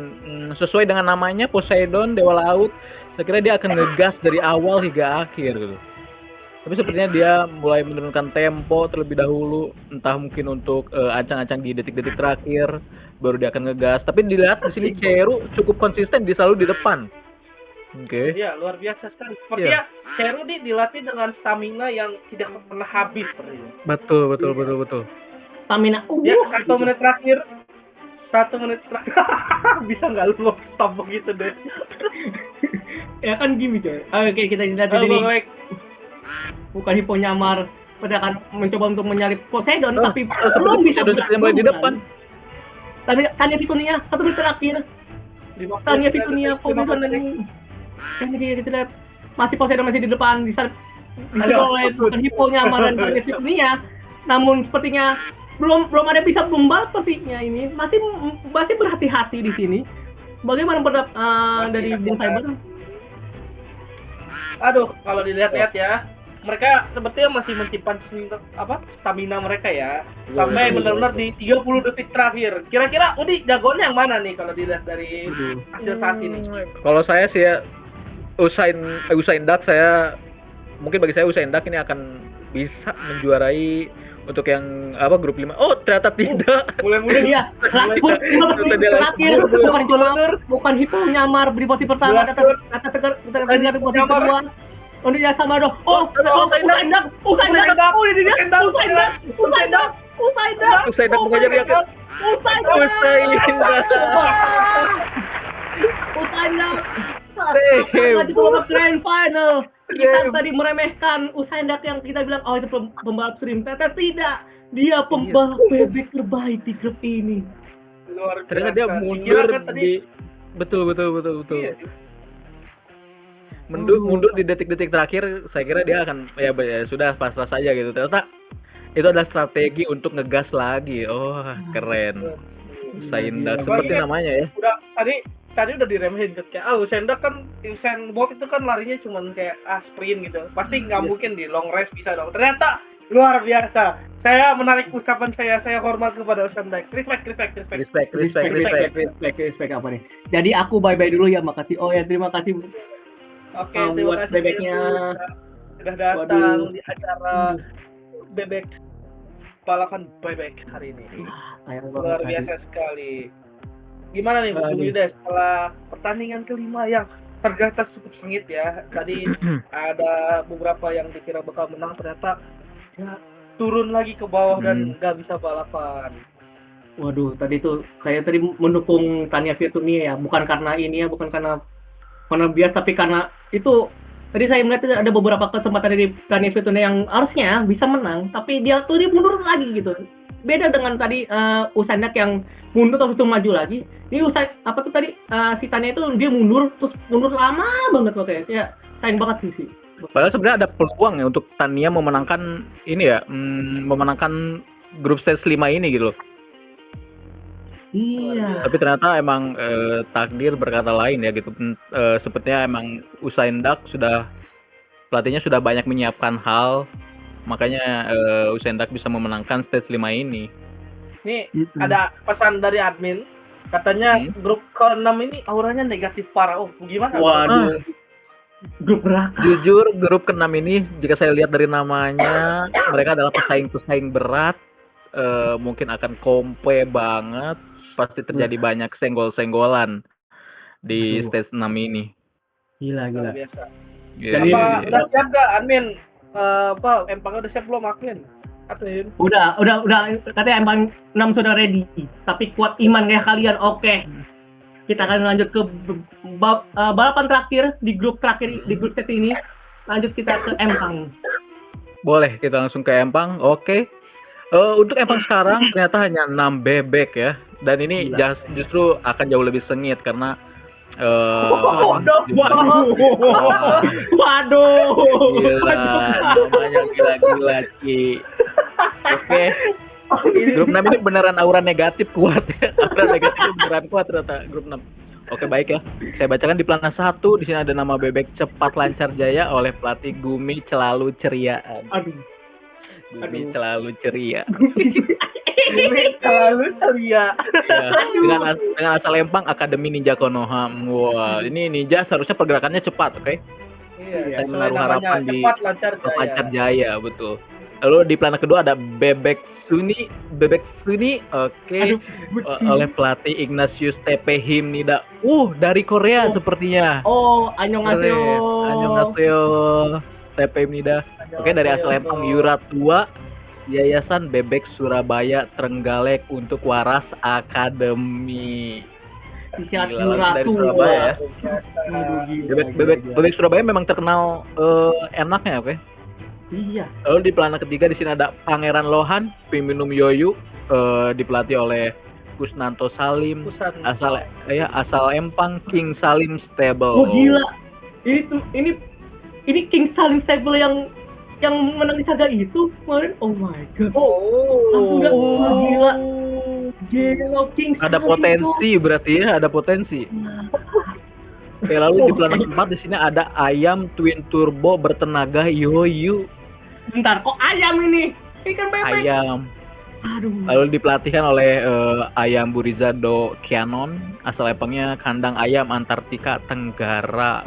sesuai dengan namanya Poseidon, Dewa Laut. Saya kira dia akan ngegas dari awal hingga akhir gitu. Tapi sepertinya dia mulai menurunkan tempo terlebih dahulu, entah mungkin untuk ancang-ancang di detik-detik terakhir, baru dia akan ngegas. Tapi dilihat di sini Ceru cukup konsisten, dia selalu di depan. Oke. Iya, luar biasa sekali. Sepertinya Ceru dilatih dengan stamina yang tidak pernah habis sepertinya. Betul. Stamina. Ya, 1 menit terakhir. Bisa nggak lu stop begitu deh? Ya kan gini coy. Oke, kita lihat di Halo, sini. baik. Bukan Hippo nyamar, pada akan mencoba untuk menyalip Poseidon, tapi belum bisa Poseidon mulai di depan. Tapi Tanya Fitunia, 1 menit terakhir. Tanya Fitunia, Poseidon dan ini kita lihat masih Poseidon masih di depan, disalip oleh bukan Hippo nyamar dan Tanya Fitunia. Namun sepertinya belum ada bisa membalap sepertinya ini. Masih berhati-hati di sini. Bagaimana pendapat dari Bung Cyber? Aduh, kalau dilihat-lihat ya, mereka sepertinya masih menyimpan stamina mereka ya, sampai benar-benar di 30 detik terakhir. Kira-kira Udi jagoannya yang mana nih kalau dilihat dari hasil saat ini? Kalau saya sih ya Usain Dak, saya mungkin bagi saya Usain Dak ini akan bisa menjuarai untuk yang grup 5. Oh, ternyata tidak. Mulai-mulai Iya, terakhir bukan Hippo nyamar di posisi pertama, data di posisi kedua. Untuk ya sama dong. Oh, Usain Dak. Usain Dak mengajar dia kan. Usain Dak. Di babak grand final. Kita tadi meremehkan Usain Dak yang kita bilang itu pembalap stream. Ternyata tidak. Dia pembalap bebek terbaik di grup ini. Luar biasa. Ternyata dia mundur di betul. Iya. Mundur di detik-detik terakhir, saya kira dia akan ya sudah pasrah saja gitu. Ternyata itu adalah strategi untuk ngegas lagi. Oh, keren. Usain Dak seperti namanya ya. Udah tadi udah diremehin kayak Usain Dak kan, Usain Bolt itu kan larinya cuman kayak sprint gitu. Pasti nggak mungkin di long race bisa dong. Ternyata luar biasa. Saya menarik ucapan saya hormat kepada Usain Dak. Respect apa nih? Jadi aku bye-bye dulu ya, makasih. Oh ya, terima kasih. Oke, terima kasih bebeknya. Sudah datang di acara bebek balapan bebek hari ini. Luar biasa sekali. Gimana nih Bung Yuda setelah pertandingan kelima yang ternyata cukup sengit ya. Tadi ada beberapa yang dikira bakal menang, ternyata ya turun lagi ke bawah dan nggak bisa balapan. Waduh, saya tadi mendukung Tanya Fitunia ya, bukan karena biasa, tapi karena itu tadi saya melihat ada beberapa kesempatan dari Tanya Fitunia yang harusnya bisa menang, tapi dia mundur lagi gitu. Beda dengan tadi Usain Dak yang mundur terus itu maju lagi. Ini si Tanya itu dia mundur lama banget loh kayaknya. Ya, sayang banget sih. Padahal sebenarnya ada peluang ya untuk Tania memenangkan ini ya, memenangkan grup stage 5 ini gitu loh. Iya. Tapi ternyata emang takdir berkata lain ya gitu. Sepertinya emang Usain Dak pelatihnya sudah banyak menyiapkan hal, makanya Usain Dak bisa memenangkan stage 5 ini. Nih ada pesan dari admin, katanya grup ke-6 ini auranya negatif parah. Oh, gimana? Waduh. Grup neraka. Jujur grup ke-6 ini jika saya lihat dari namanya, mereka adalah pesaing berat. Mungkin akan kompe banget. Pasti terjadi banyak senggol-senggolan di stage 6 ini. Gila. Biasa. Jadi udah siap gak admin? Empang udah siap belum admin? Admin. Udah. Katanya Empang 6 sudah ready. Tapi kuat iman kayak kalian. Oke. Kita akan lanjut ke balapan terakhir di grup stage ini. Lanjut kita ke Empang. Boleh, kita langsung ke Empang. Oke. Untuk Empang sekarang ternyata hanya 6 bebek ya. Dan ini justru akan jauh lebih sengit karena waduh. Gila, namanya gila Ki. Oke. Grup 6 ini beneran aura negatif kuat ya. Aura negatif beneran kuat ternyata grup 6. Oke, baik ya. Saya bacakan di pelana 1, di sini ada nama bebek Cepat Lancar Jaya oleh pelatih Gumi Selalu Ceria. Gumi Selalu Ceria. Ya, dengan asal Lempang Akademi Ninja Konoha. Wah, ini ninja seharusnya pergerakannya cepat, oke? Iya, Saya menaruh harapan di Cepat Lancar Jaya, betul. Lalu di pelana kedua ada Bebek Suni, oke. Oleh pelatih Ignatius TP Himnida. Dari Korea sepertinya. Annyeonghaseyo. Annyeonghaseyo. TP Himnida. Oke, dari asal Lempang Yura Tua. Yayasan Bebek Surabaya Trenggalek untuk Waras Akademi. Dari Surabaya ya. Bebek Surabaya memang terkenal enaknya, oke. Iya. Lalu di pelana ketiga di sini ada Pangeran Lohan, peminum Yoyu, dipelatih oleh Kusnanto Salim, asal Empang, King Salim Stable. Oh gila. Ini King Salim Stable yang menang di saga itu kemarin. Oh my god. Gila. Gila King Ada Salim potensi berarti ya, ada potensi. Oke, lalu di pelana keempat di sini ada Ayam Twin Turbo bertenaga Yoyu. Bentar, kok ayam ini? Ini kan bebek. Ayam. Aduh. Lalu dipelatihan oleh Ayam Burizado Kianon, asal Empangnya Kandang Ayam Antartika Tenggara.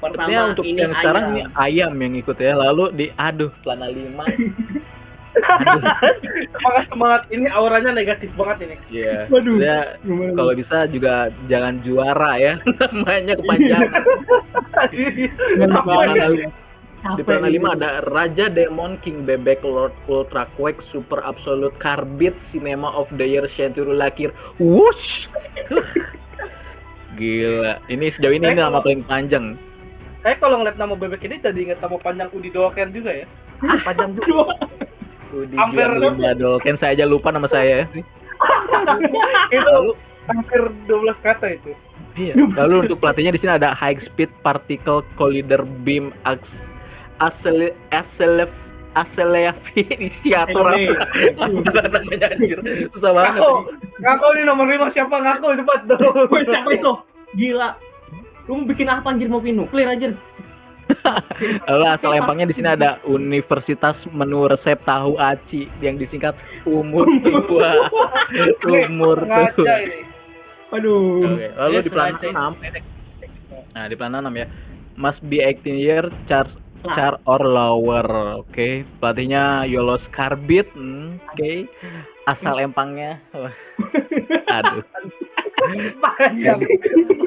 Sepertinya untuk yang sekarang ini Ayam yang ikut ya. Lalu pelana 5. Semangat ini auranya negatif banget ini. Iya. Waduh. Ya, kalau bisa juga jangan juara ya. Namanya kepanjangan. Di pelana 5 ada Raja Demon King Bebek Lord Ultra Quake Super Absolute Carbide Cinema of the Year Century Lakir. Wush. Gila. Ini sejauh ini nama paling panjang. Saya kalau ngeliat nama bebek ini jadi ingat nama panjang Udi Doken juga ya. Panjang juga. Udi Doken, saya aja lupa nama saya. Itu hampir 12 kata itu. Iya. Lalu untuk pelatihnya di sini ada High Speed Particle Collider Beam Accelerator namanya anjir. Susah banget. Ngaku ini nomor 5 siapa ngaku cepat dong. Siapa itu? Gila. Lu mau bikin apa anjir, mau bikin nuklir aja. Lalu asal Empangnya di sini ada Universitas Menu Resep Tahu Aci yang disingkat Umur Tua. Umur Tua. Aduh. Oke, lalu di pelana 6. Nah, di pelana 6 ya. Must be 18 year char or lower. Oke, pelatihnya Yolos Carbide. Oke. Asal Empangnya. Aduh.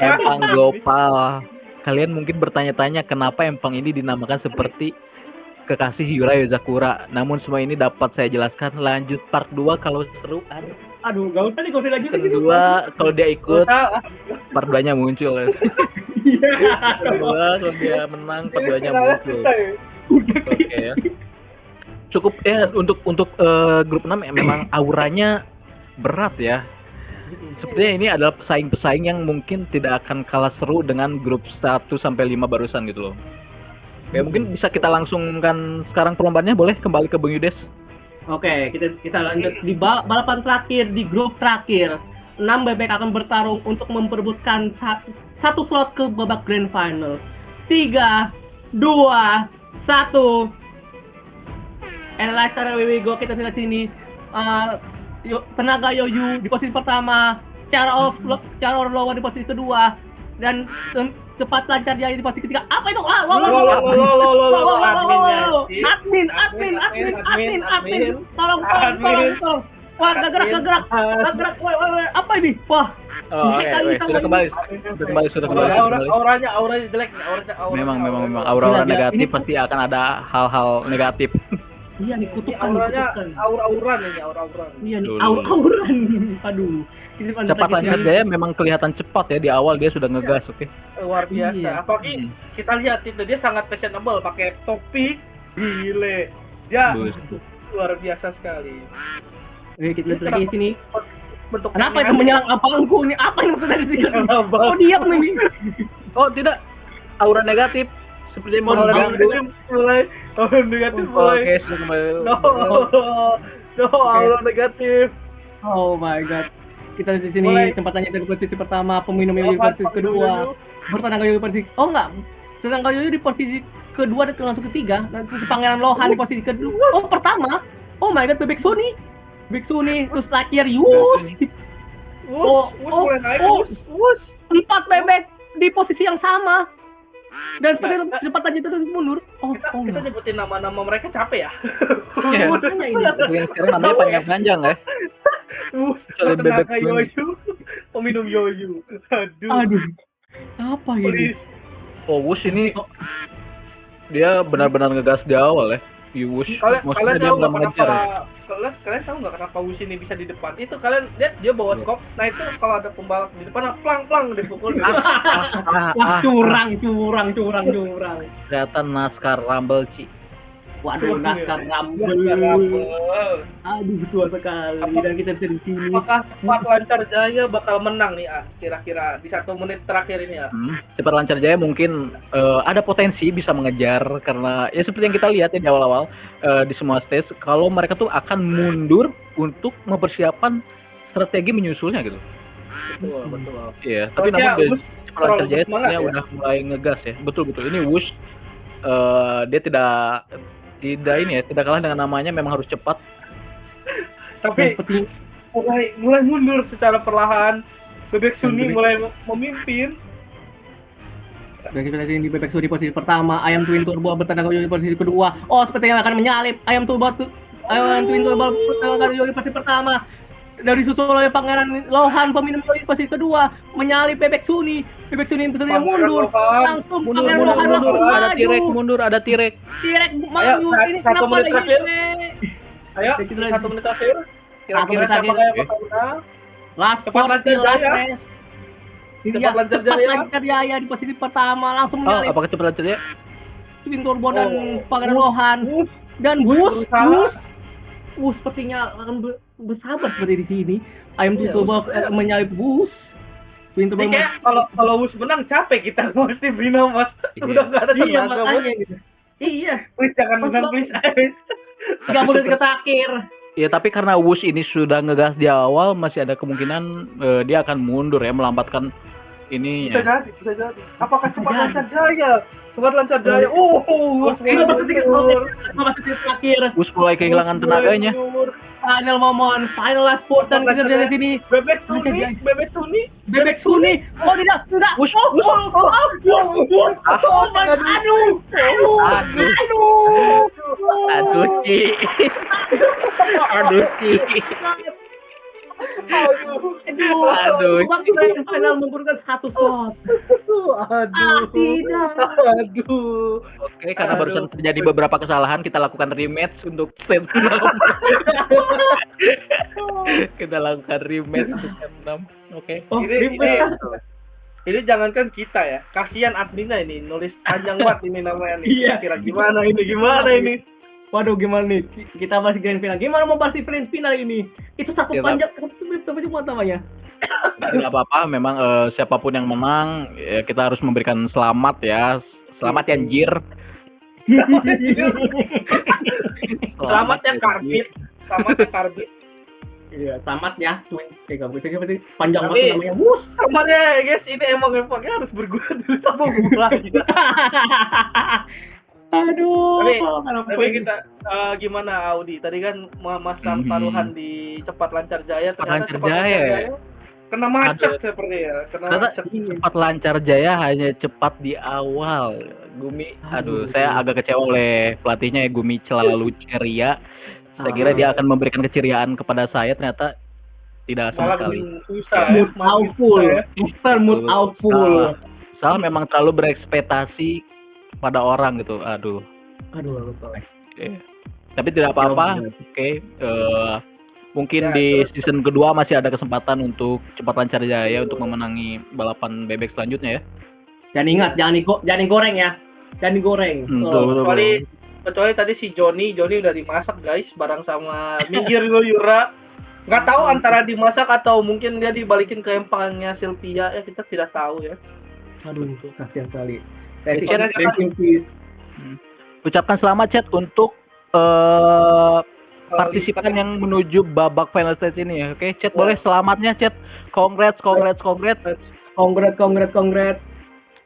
Empang Global. Kalian mungkin bertanya-tanya kenapa Empang ini dinamakan seperti kekasih Yura Yozakura. Namun semua ini dapat saya jelaskan lanjut part 2 kalau seru. Aduh, gak usah lanjut Part 2 kalau dia ikut, part 2-nya muncul. Part 2 kalau dia menang, part 2-nya muncul. Oke ya. Cukup ya untuk grup 6 memang auranya berat ya. Sepertinya ini adalah pesaing-pesaing yang mungkin tidak akan kalah seru dengan grup 1 sampai 5 barusan gitu loh. Ya mungkin bisa kita langsungkan sekarang perlombaannya, boleh kembali ke Bung Yudes. Oke, kita lanjut di balapan terakhir di grup terakhir. 6 bebek akan bertarung untuk memperebutkan satu slot ke babak grand final. 3, 2, 1. And let's start we go. Kita lihat sini. Tenaga Yoyu di posisi pertama, cara lower di posisi kedua, dan cepat lancar Jaya di posisi ketiga. Apa itu? Admin. Tolong. Wah, gerak. Apa ini? Wah. Sudah kembali. Auranya jelek. Memang aura negatif pasti akan ada hal-hal negatif. Iya nih, kutukan. Aura-auran. Iya nih, aura-auran. Aduh. Cepat lancar Jaya memang kelihatan cepat ya, di awal dia sudah ngegas, oke. Luar biasa. Iya. Apalagi kita lihat itu dia sangat fashionable, pakai topi, gile. Ya, luar biasa sekali. Oke, kita lihat lagi sini. Bentuk Kenapa itu menyerang abangku ini? Apa yang maksudnya di sini? Oh, diam nih. Oh, tidak. Aura negatif. Seperti mau negatif mulai. Aura negatif mulai. Oke, sudah kembali. No, aura negatif. Oh my god. Kita di sini tempatnya dari posisi pertama, peminum Yoyo di posisi kedua. Bertenaga Yoyo di posisi. Oh enggak. Tenaga Yoyo di posisi kedua dan langsung ketiga. Nanti Pangeran Lohan di posisi kedua. Oh, pertama. Oh my god, Bebek Suni. Terus Lakir Yus. Oh. 4 bebek di posisi yang sama. Dan cepat aja terus mundur. Kita nyebutin nama-nama mereka capek ya. Makanya ini. Yang sekarang namanya panjang-panjang ya. Tenaga Yoyu, peminum Yoyu. Aduh. Apa ini? Oh, Wush ini dia benar-benar ngegas di awal ya. Wush, Kalian maksudnya dia tahu nggak belum kenapa? ngejar. Kalian tahu nggak kenapa Wush ini bisa di depan? Itu kalian lihat dia bawa Iya. skop. Nah itu kalau ada pembalap di depan, plang dipukul. Wah, curang. Ternyata NASCAR Rumble, Ci. Waduh, NASCAR Rumble. Aduh, betul sekali. Dan kita bisa di sini. Apakah cepat lancar jaya bakal menang nih kira-kira di 1 menit terakhir ini Cepat Lancar Jaya mungkin ada potensi bisa mengejar karena ya seperti yang kita lihat ya di awal-awal di semua stage kalau mereka tuh akan mundur untuk mempersiapkan strategi menyusulnya gitu. Betul. Iya, tapi Soalnya namun Wush Cepat Lancar terlalu Jaya semangat sebenarnya ya. udah mulai ngegas ya. Betul. Ini Wush dia tidak kalah dengan namanya, memang harus cepat. Tapi Seperti mulai mundur secara perlahan. Bebek Suni mulai memimpin. dan kita lihat ini di Bebek Sudi posisi pertama, Ayam Twin Turbo bertenaga di posisi kedua. Oh, sepertinya akan menyalip Ayam Twin Turbo bertenaga di posisi pertama. Dari susul oleh Pangeran Lohan peminum di posisi kedua menyalip Bebek Suni yang mundur. Langsung Pangeran Lohan langsung Ada maju. T-Rex mundur, ada T-Rex. Direct Ayo, maju ini 1 kenapa menit terakhir. ini? Ayo, Kita 1 menit terakhir. Kira-kira menit siapa terakhir. yang bakal menang? Last Cepat Lancar Jaya. Cepat Lancar Jaya. Lancar Jaya di posisi pertama langsung Oh, menyalip apakah Cepat Lancar Jaya? Twin Turbo dan Oh. Pangeran Lohan dan berusaha. Bus sepertinya akan bersabar seperti di sini. Ayam Iya, Twin Turbo menyalip Bus. Twin Turbo Ini kayak kalau Wush menang capek kita mesti bina mas. Iya. Udah nggak ada iya tenaga. makanya gitu. Iya, Please jangan menang please. 30 detik terakhir. Ya tapi karena Wush ini sudah ngegas di awal masih ada kemungkinan dia akan mundur ya, melambatkan ini Bisa ya. jadi. Apakah cepat jadi. lancar jaya? Cepat lancar jaya. Wush Ini mulai mundur. masih detik terakhir. Wush mulai kehilangan tenaganya. Final moment, final last sport dan kita dari sini. Bebek Lancar Suni. Bebek Suni. Oh tidak. Wush, Oh my god. Aduh. Aduh, Ci. Aduh, Ci. Aduh. Waktu yang final membutuhkan 1 slot. Tidak. Aduh. Oke, karena barusan terjadi beberapa kesalahan, kita lakukan rematch untuk set 6. Kita lakukan rematch untuk set 6. Oke. Oh, Ini jangankan kita ya, kasihan adminnya ini nulis panjang banget ini namanya nih. Iya. Kira gimana ini? Waduh, gimana nih? Kita masih grand final. Gimana mau pasti grand final ini? Itu satu Ya, panjang, apa cuma namanya? Tidak apa-apa, memang siapapun yang menang ya, kita harus memberikan selamat ya. Selamat ya, Anjir. Selamat ya Karbit. Iya, tamat ya. Kamu itu apa sih? Panjang Tapi- banget namanya. Wus. Kemarin ya guys, ini emang harus berguna dulu sama gua. Aduh. Tapi kita gimana Audi? Tadi kan memasang taruhan di Cepat Lancar Jaya, ternyata Lancar Cepat Jaya. Lancar Jaya kena macet Aduh. seperti ya. Kena Ternyata macet. Cepat Lancar Jaya hanya cepat di awal. Gumi, aduh, saya agak kecewa oleh pelatihnya ya, Gumi selalu ceria. Saya kira dia akan memberikan keceriaan kepada saya, ternyata tidak sama Malah sekali. susah ya. Mood outful. Susah ya. Super mood outful. Salah memang terlalu berekspektasi pada orang gitu. Aduh. Aduh. Tapi tidak apa-apa. Oke. Mungkin Ya, di season kedua masih ada kesempatan untuk Cepat Lancar Jaya untuk memenangi balapan bebek selanjutnya ya. Dan ingat, jangan digoreng ya. Jangan digoreng. Betul. Kecuali tadi si Joni udah dimasak guys bareng sama Minggir Yura. Nggak tahu antara dimasak atau mungkin dia dibalikin ke empangnya Sylvia, ya kita tidak tahu ya. Aduh, kasihan sekali. Ucapkan selamat chat untuk partisipan yang menuju babak final stage ini ya. Oke, chat boleh selamatnya chat. Congrats. Congrats.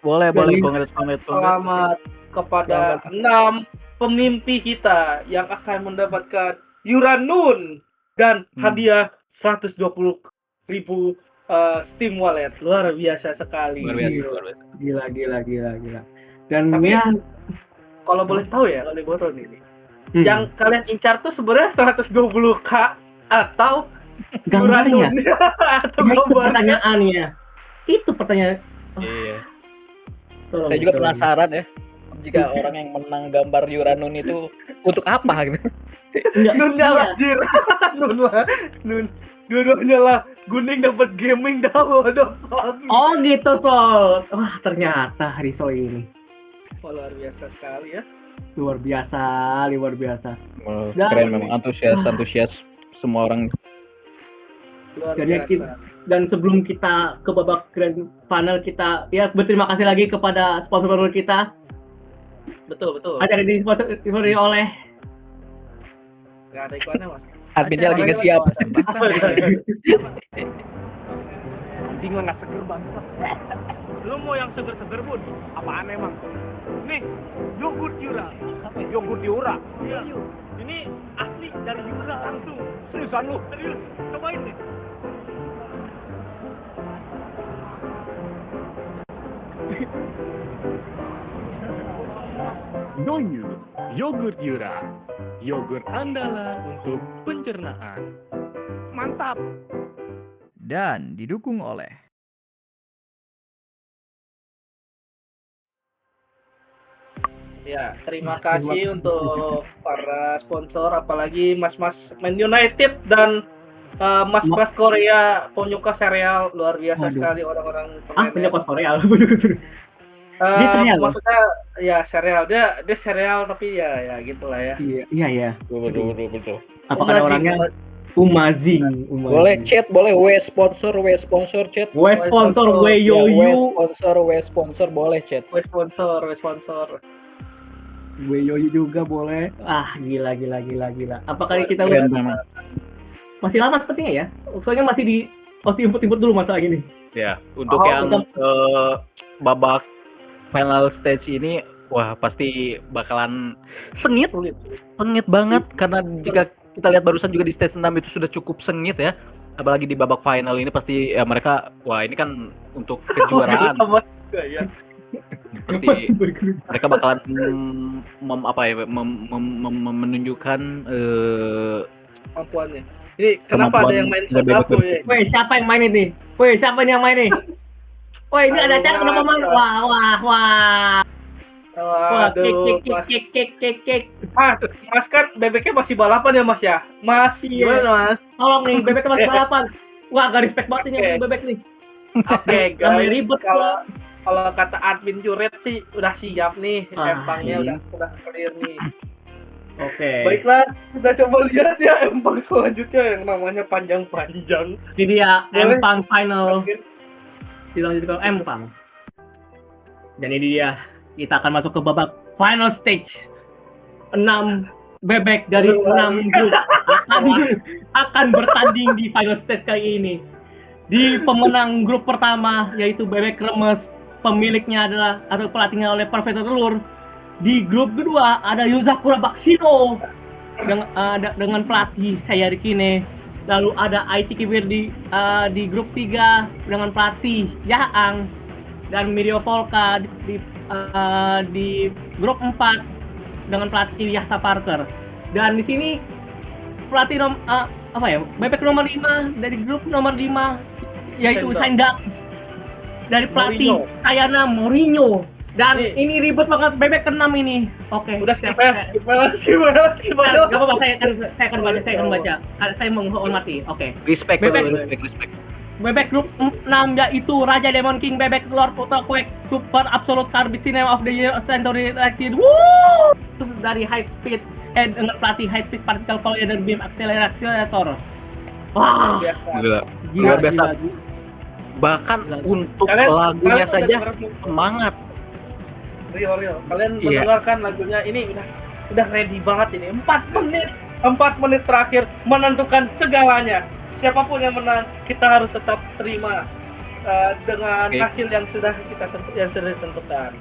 Boleh, Dari- congrats. Selamat kepada 6 pemimpi kita yang akan mendapatkan Yuranun dan hadiah 120.000 Steam Wallet. Luar biasa sekali. Luar biasa. Gila. Dan Tapi ya, kalau boleh tahu ya, kalau boleh tahu ini. Hmm. Yang kalian incar tuh sebenarnya 120k atau gambarnya. Yuranun. Atau Itu gambarnya. pertanyaannya. Itu pertanyaan. Iya. Tolong, Saya juga tolong. penasaran ya. jika orang yang menang gambar Yuranun itu untuk apa gitu. Nunnya lah, jir. Nun lah. Nun. Dua-duanya lah. Guning dapat gaming dapat. Oh gitu Sol. Wah ternyata Riso ini Oh, luar biasa sekali ya. luar biasa, luar biasa. Dan- Keren memang, antusias semua orang. Luar Jadi biasa. dan sebelum kita ke babak grand final kita ya berterima kasih lagi kepada sponsor kita. Betul. Acara ini disponsori oleh Gak ada iklannya, Mas. Adminnya lagi nge-siap. Anjing lah nggak seger banget. Lu mau yang seger-seger Bun? Apaan emang? Nih, yogurt Yura. Yogurt Yura. Iya. Ini asli dari Yura langsung. Seriusan lu? Serius. Cobain deh. Doyu, yogurt Yura. Yogurt andalan untuk pencernaan. Mantap. Dan didukung oleh Ya, terima kasih untuk para sponsor, apalagi Mas-Mas Man United dan Mas-Mas Korea penyuka serial. Luar biasa Waduh. sekali orang-orang punya kos Korea. Eh, Dia serial, maksudnya ya serial dia serial tapi ya gitulah ya. Iya. Betul. Apa kata orangnya? Umazing. Boleh chat, boleh W sponsor chat. We sponsor we yo Sponsor boleh chat. We sponsor. We yo juga boleh. Ah, gila. Apakah kita Keren udah memang. masih lama sepertinya ya? Soalnya masih input dulu masalah gini. Ya, untuk Oh, yang babak final stage ini, wah pasti bakalan sengit banget karena jika kita lihat barusan juga di stage 6 itu sudah cukup sengit ya. Apalagi di babak final ini pasti ya mereka, wah ini kan untuk kejuaraan. Ya. Pasti mereka bakalan menunjukkan Kemampuannya. Jadi kenapa ada yang main Kemampuan Sodaku ya? Woi, siapa yang main ini? Woi, siapa ini yang main nih? Woi, ini ada acara kenapa main? Wah. Waduh, Kek. Mas kan bebeknya masih balapan ya Mas ya? Masih Iya. gimana Mas? Tolong nih, bebek masih balapan. Wah, gak respect banget ini Oke. yang bebek nih. Oke Namanya guys, ribet kalau kata admin Juret sih udah siap nih, Ah, empangnya iya. udah clear nih. Oke. Baiklah, kita coba lihat ya empang selanjutnya yang namanya panjang-panjang. Ini dia Boleh. Empang final. Dilanjutkan Empang. Dan ini dia, kita akan masuk ke babak final stage. 6 bebek dari 6 grup akan bertanding di final stage kali ini. Di pemenang grup pertama yaitu Bebek Remes, pemiliknya adalah atau pelatihnya oleh Profesor Telur. Di grup kedua ada Yuzakura Bakshino dengan pelatih Sayari Kine. Lalu ada Aichi Kibir di grup 3 dengan pelatih Yaang dan Mirio Volka di grup 4 dengan pelatih Yasa Parker. Dan di sini pelatih bebek nomor 5 dari grup nomor 5 yaitu Sendak dari pelatih Kayana Mourinho. Dan ini ribet banget bebek ke-6 ini. Oke. Udah siap ya? Gimana? Gak apa-apa, saya akan baca. Saya menghormati. Oke. Respect. Bebek grup 6 yaitu Raja Demon King, Bebek Lord Otaquake, Super Absolute Carbid Cinema of the Year Century Elected. Woo! Dari High Speed dengan pelatih High Speed Particle Collider Beam Accelerator. Wah, Luar biasa. Bahkan untuk lagunya saja semangat. Real. Kalian Iya. mendengarkan lagunya ini udah ready banget ini. 4 menit terakhir menentukan segalanya. Siapapun yang menang, kita harus tetap terima dengan Oke. hasil yang sudah ditentukan.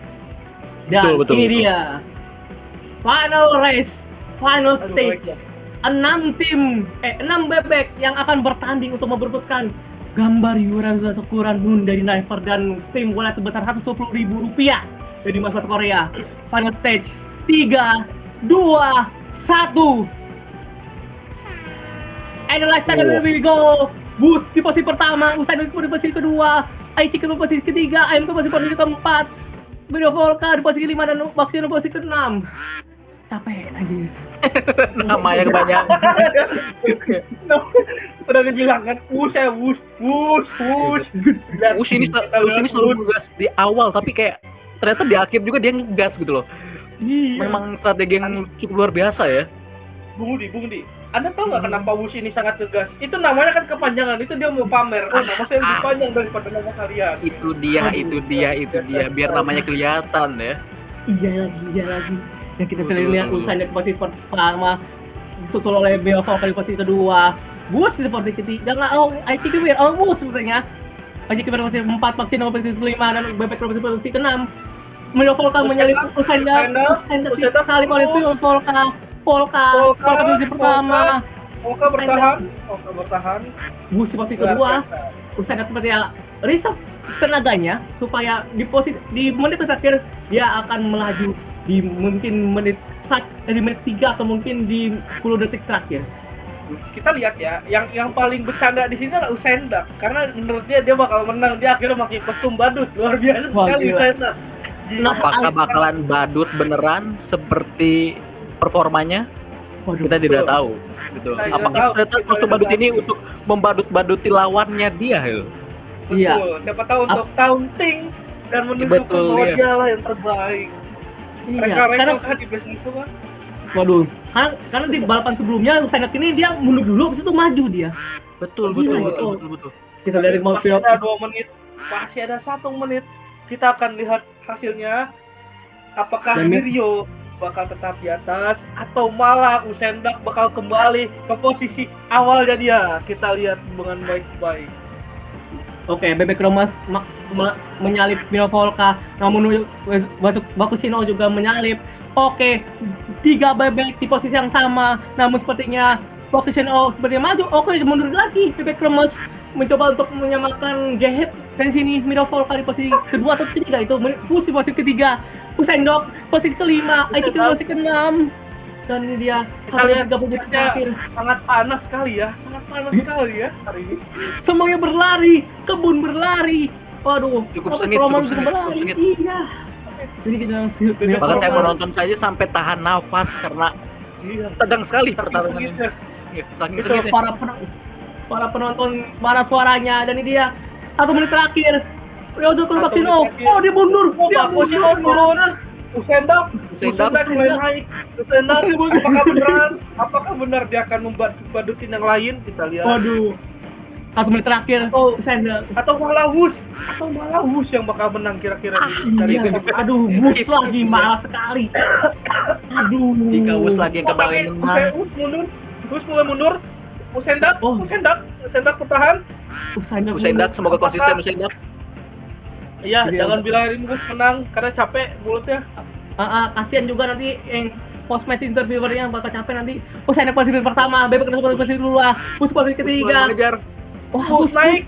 dan Betul. ini dia final race, final Aduh, stage. baiklah. 6 bebek yang akan bertanding untuk memperebutkan gambar Yura Ukuran Nun dari Niver dan tim bola sebesar Rp120.000 dari Mas Korea. Final stage 3, 2, 1. And the last time we go. Bus di posisi pertama, Usain di posisi kedua, Aichi ke posisi ketiga, Aim ke posisi keempat, Miro Volka di posisi 5 dan Baxino posisi ke-6. Capek lagi. Namanya kebanyakan. Udah dibilang kan, wush. Us ini selalu ngegas di awal, tapi kayak ternyata di akhir juga dia ngegas gitu loh. Iya. Memang strategi yang cukup luar biasa ya. Bung Di. Anda tahu nggak kenapa Wush ini sangat tegas? Itu namanya kan kepanjangan. Itu dia mau pamer. Oh, nama saya lebih panjang daripada nama kalian. Itu dia. Biar namanya kelihatan ya. Iya lagi. Yang kita sering lihat usahanya di posisi pertama, disusul oleh Beo Volka di posisi kedua, Bus di posisi ketiga, I think we're almost sebenarnya. Aja kita posisi 4, Baxino posisi 5, dan Bebek posisi ke-6. Miro Volka menyalip usahanya sekali oleh Beo Volka posisi pertama. Volka bertahan. Bus di posisi kedua, usahanya seperti reserve tenaganya supaya di menit terakhir dia akan melaju di mungkin menit 3 atau mungkin di 10 detik terakhir. Kita lihat ya, yang paling bercanda di sini adalah Usain Bolt karena menurut dia bakal menang. Dia akhirnya pakai kostum badut, luar biasa sekali Usain Bolt. Apakah bakalan badut beneran seperti performanya? Kita tidak tahu. Gitu. Apakah ternyata kostum badut ini untuk membadut-baduti lawannya dia? Iya. Siapa tahu untuk taunting dan menunjukkan bahwa dia lah yang terbaik. Iya. Karena di base itu kan. Waduh, karena di balapan sebelumnya Usain Bolt ini dia mundur dulu, habis itu maju dia. Betul. Kita lihat masih ada 2 menit, masih ada 1 menit. Kita akan lihat hasilnya. Apakah Rio bakal tetap di atas atau malah Usain Bolt bakal kembali ke posisi awalnya dia. Kita lihat dengan baik-baik. Oke, Bebek Romas menyalip Miro Volka, namun Baxino juga menyalip. Oke, 3 bebek di posisi yang sama, namun sepertinya Baxino sepertinya maju. Oke, mundur lagi. Bebek Romas mencoba untuk menyamakan Gehet dan sini Miro Volka di posisi kedua atau ketiga itu, Bus di posisi ketiga, Usain Bolt posisi kelima, Aiki posisi ke-6. Dan ini dia Kalian 30 detik terakhir. sangat panas sekali ya hari ini. Semuanya berlari, kebun berlari. Waduh, Cukup Roman sengit. berlari. Iya. Jadi kita Bahkan saya menonton saja sampai tahan nafas karena tegang sekali pertarungan ini. Saking itu sengitnya. para penonton marah suaranya, dan ini dia 1 menit terakhir. Ryozo Baxino. Oh, dia mundur. Dia mundur. Usain Bolt mulai naik. Usain Bolt apakah benar dia akan membadutin yang lain? Kita lihat. Waduh. 1 menit terakhir. Usain Bolt. Atau malah Wush yang bakal menang kira-kira dari Aduh, Bus lagi malas sekali. Aduh. Jika Us lagi yang kembali menang. Wush mulai mundur. Usain Bolt bertahan. Usain Bolt semoga konsisten Usain Bolt. Iya, jangan bilang Wush menang karena capek mulutnya. Kasihan juga nanti yang post match interviewernya bakal capek nanti. Usain Bolt posisi pertama, Bebek posisi kedua, Bus posisi ketiga. Wah, Bus naik.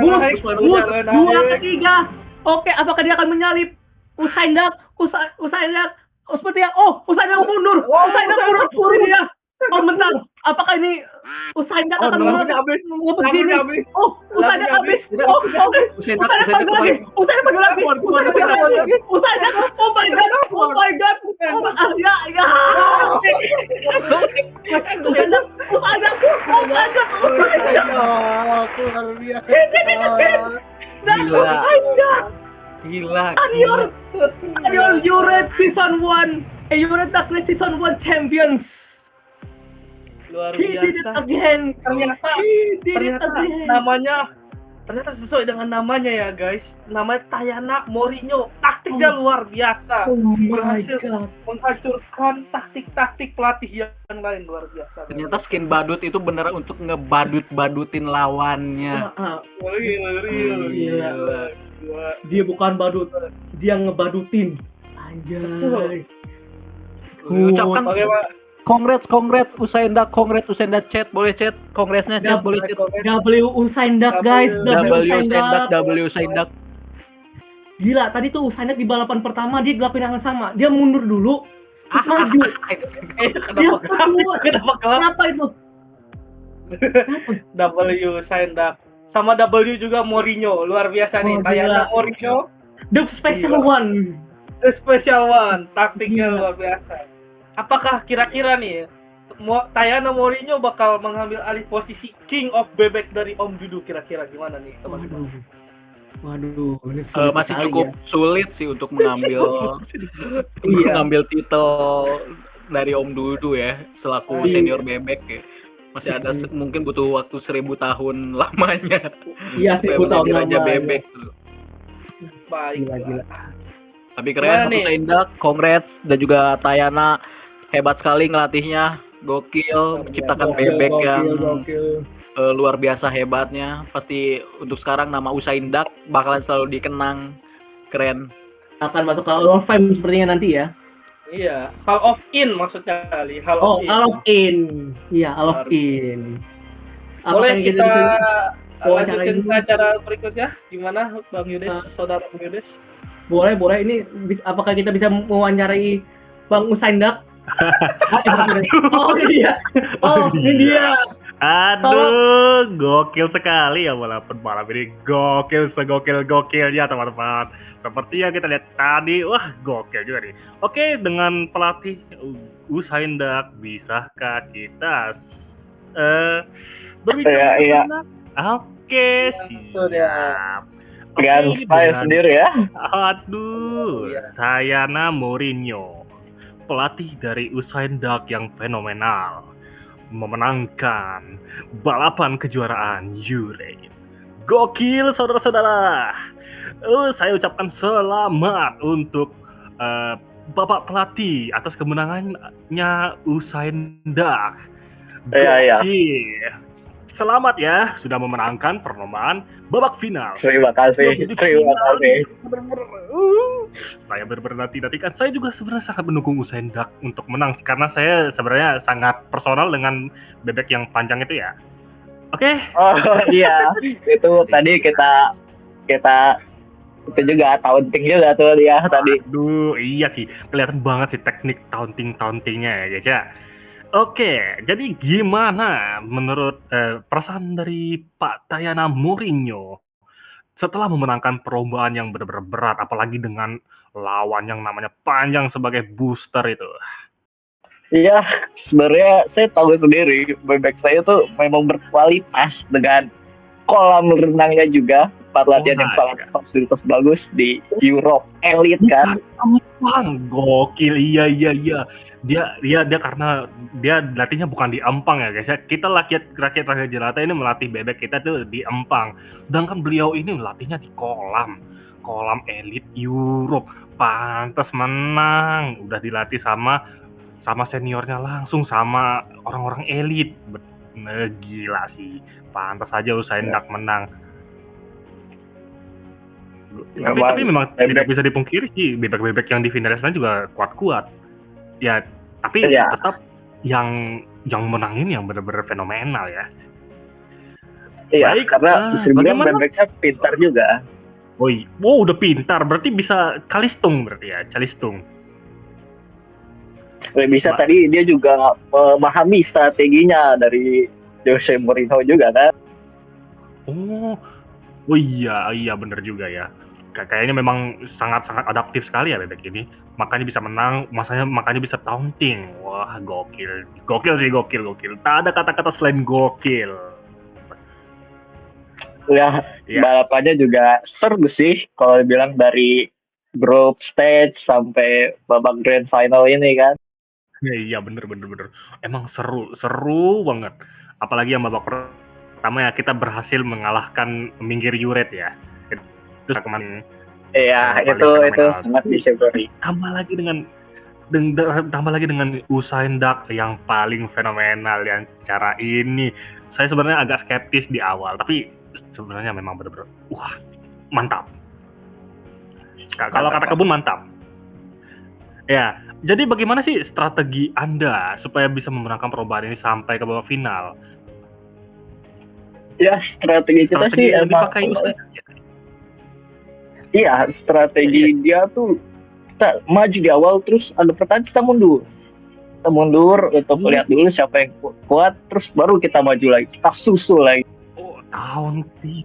Bus 2 ke 3. Oke, apakah dia akan menyalip Usain Bolt? Seperti yang Usain Bolt mundur. Usain Bolt mundur dia. Bentar. Apakah ini Usain Bolt akan mundur? Usain Bolt habis. Usain Bolt lagi. Oh my god. Ya. Gila. Adios, Juret Season 1. Juret Darkness Season 1 Champions. Luar He did it biasa. again. Ternyata sesuai dengan namanya ya guys. Namanya Tayana Mourinho. Taktiknya luar biasa. Oh my Berhasil god. menghancurkan taktik-taktik pelatih yang lain, luar biasa. Ternyata skin badut itu beneran untuk ngebadut-badutin lawannya. Gila. Dia bukan badut, dia ngebadutin. Anjay. Ucapkan Oke, Pak. congrats Usain Bolt chat, boleh chat, kongresnya chat, boleh chat. W Usain Bolt guys, W Usain Bolt. Gila, tadi tuh Usain Bolt di balapan pertama dia ngelakuin yang sama. Dia mundur dulu, terus maju. Kenapa itu? W Usain Bolt sama W juga Mourinho, luar biasa nih. Oh, Tayana gila. Mourinho. The special one. The Special One, taktiknya luar biasa. Apakah kira-kira nih Tayana Mourinho bakal mengambil alih posisi King of Bebek dari Om Dudu, kira-kira gimana nih teman-teman? Waduh, ini sulit Masih sekali cukup ya. sulit sih untuk mengambil mengambil titel dari Om Dudu ya selaku senior bebek ya. Masih ada mungkin butuh waktu 1000 tahun lamanya. Iya, supaya 1000 tahun menjadi raja lamanya. bebek tuh. Baik. Gila. Tapi keren, Gimana nih? Satu Indak, congrats, dan juga Tayana hebat sekali ngelatihnya, gokil, menciptakan bebek yang luar biasa hebatnya. Pasti untuk sekarang nama Usain Duck bakalan selalu dikenang, keren. Akan masuk ke Hall of Fame sepertinya nanti ya. Iya, Hall of In maksudnya kali. Hall of In. Hall of In. Iya, Hall of In. Boleh Apakah kita wawancara lanjutin ini? ke acara berikutnya? Gimana Bang Yudes, saudara Bang Yudes? Boleh. Ini apakah kita bisa mewawancarai Bang Usain Duck? Oh iya. Oh, ini dia. Aduh, gokil sekali ya malam ini. Gokil, segokil-gokilnya teman-teman. Seperti yang kita lihat tadi, wah gokil juga nih. Oke, dengan pelatih Usain Duck, bisakah kita berbicara? Iya. Oke, Sudah. siap. Dengan Oke, saya dengan- sendiri ya. Aduh, Tayana Mourinho, pelatih dari Usain Duck yang fenomenal, memenangkan balapan kejuaraan Eurate. Gokil, saudara-saudara. Saya ucapkan selamat untuk Bapak pelatih atas kemenangannya Usain Duck. Iya. Gokil. Selamat ya, sudah memenangkan perlombaan babak final. Terima kasih. Bener-bener, saya benar-benar nanti-nantikan. Saya juga sebenarnya sangat mendukung Usain Duck untuk menang karena saya sebenarnya sangat personal dengan bebek yang panjang itu ya. Oke. Oh iya, itu tadi kita itu juga taunting juga tuh dia tadi. Aduh, iya sih, kelihatan banget sih teknik tauntingnya ya guys ya. Oke, jadi gimana menurut perasaan dari Pak Tayana Mourinho setelah memenangkan perlombaan yang benar-benar berat, apalagi dengan lawan yang namanya panjang sebagai booster itu? Iya, sebenarnya saya tahu sendiri bebek saya tuh memang berkualitas dengan kolam renangnya juga, tempat latihan yang sangat fasilitas bagus di Europe Elite kan. Ampang, gokil, iya. Dia karena dia latihnya bukan di Empang ya guys ya. Kita rakyat jelata ini melatih bebek kita tuh di Empang. Sedangkan beliau ini melatihnya di kolam elit Europe. Pantas menang. Udah dilatih sama seniornya langsung, sama orang-orang elit. Bener, gila sih. Pantas aja Usain Duck menang. Tapi memang tidak bisa dipungkiri sih, bebek-bebek yang di finalis juga kuat-kuat. Ya, tapi tetap yang menangin yang benar-benar fenomenal ya. Iya, Baik, karena bisa dibilang bagaimana? bebeknya pintar juga. Udah pintar, berarti bisa calistung berarti ya, calistung. Bisa tadi dia juga memahami strateginya dari Jose Mourinho juga kan. Oh iya bener juga ya. Kayaknya memang sangat-sangat adaptif sekali ya bebek ini. Makanya bisa menang, makanya bisa taunting. Wah, gokil. Gokil sih, gokil. Tak ada kata-kata selain gokil. Ya, Iya. balapannya juga seru sih kalau dibilang dari group stage sampai babak grand final ini kan. Iya bener. Emang seru banget. Apalagi yang babak pertama ya, kita berhasil mengalahkan Minggir Eurate ya. Itu kemarin. Iya, itu sangat disyukuri. Tambah lagi dengan Usain Duck yang paling fenomenal yang cara ini. Saya sebenarnya agak skeptis di awal, tapi sebenarnya memang benar-benar wah, mantap. Kalau kata kebun mantap. Ya, jadi bagaimana sih strategi Anda supaya bisa memenangkan perlombaan ini sampai ke babak final? Ya, strategi kita sih yang emang dipakai Usain. iya, strategi dia tuh kita maju di awal terus ada pertanyaan kita mundur. Kita mundur untuk lihat dulu siapa yang kuat, terus baru kita maju lagi. Kita susul lagi. Oh, taunting.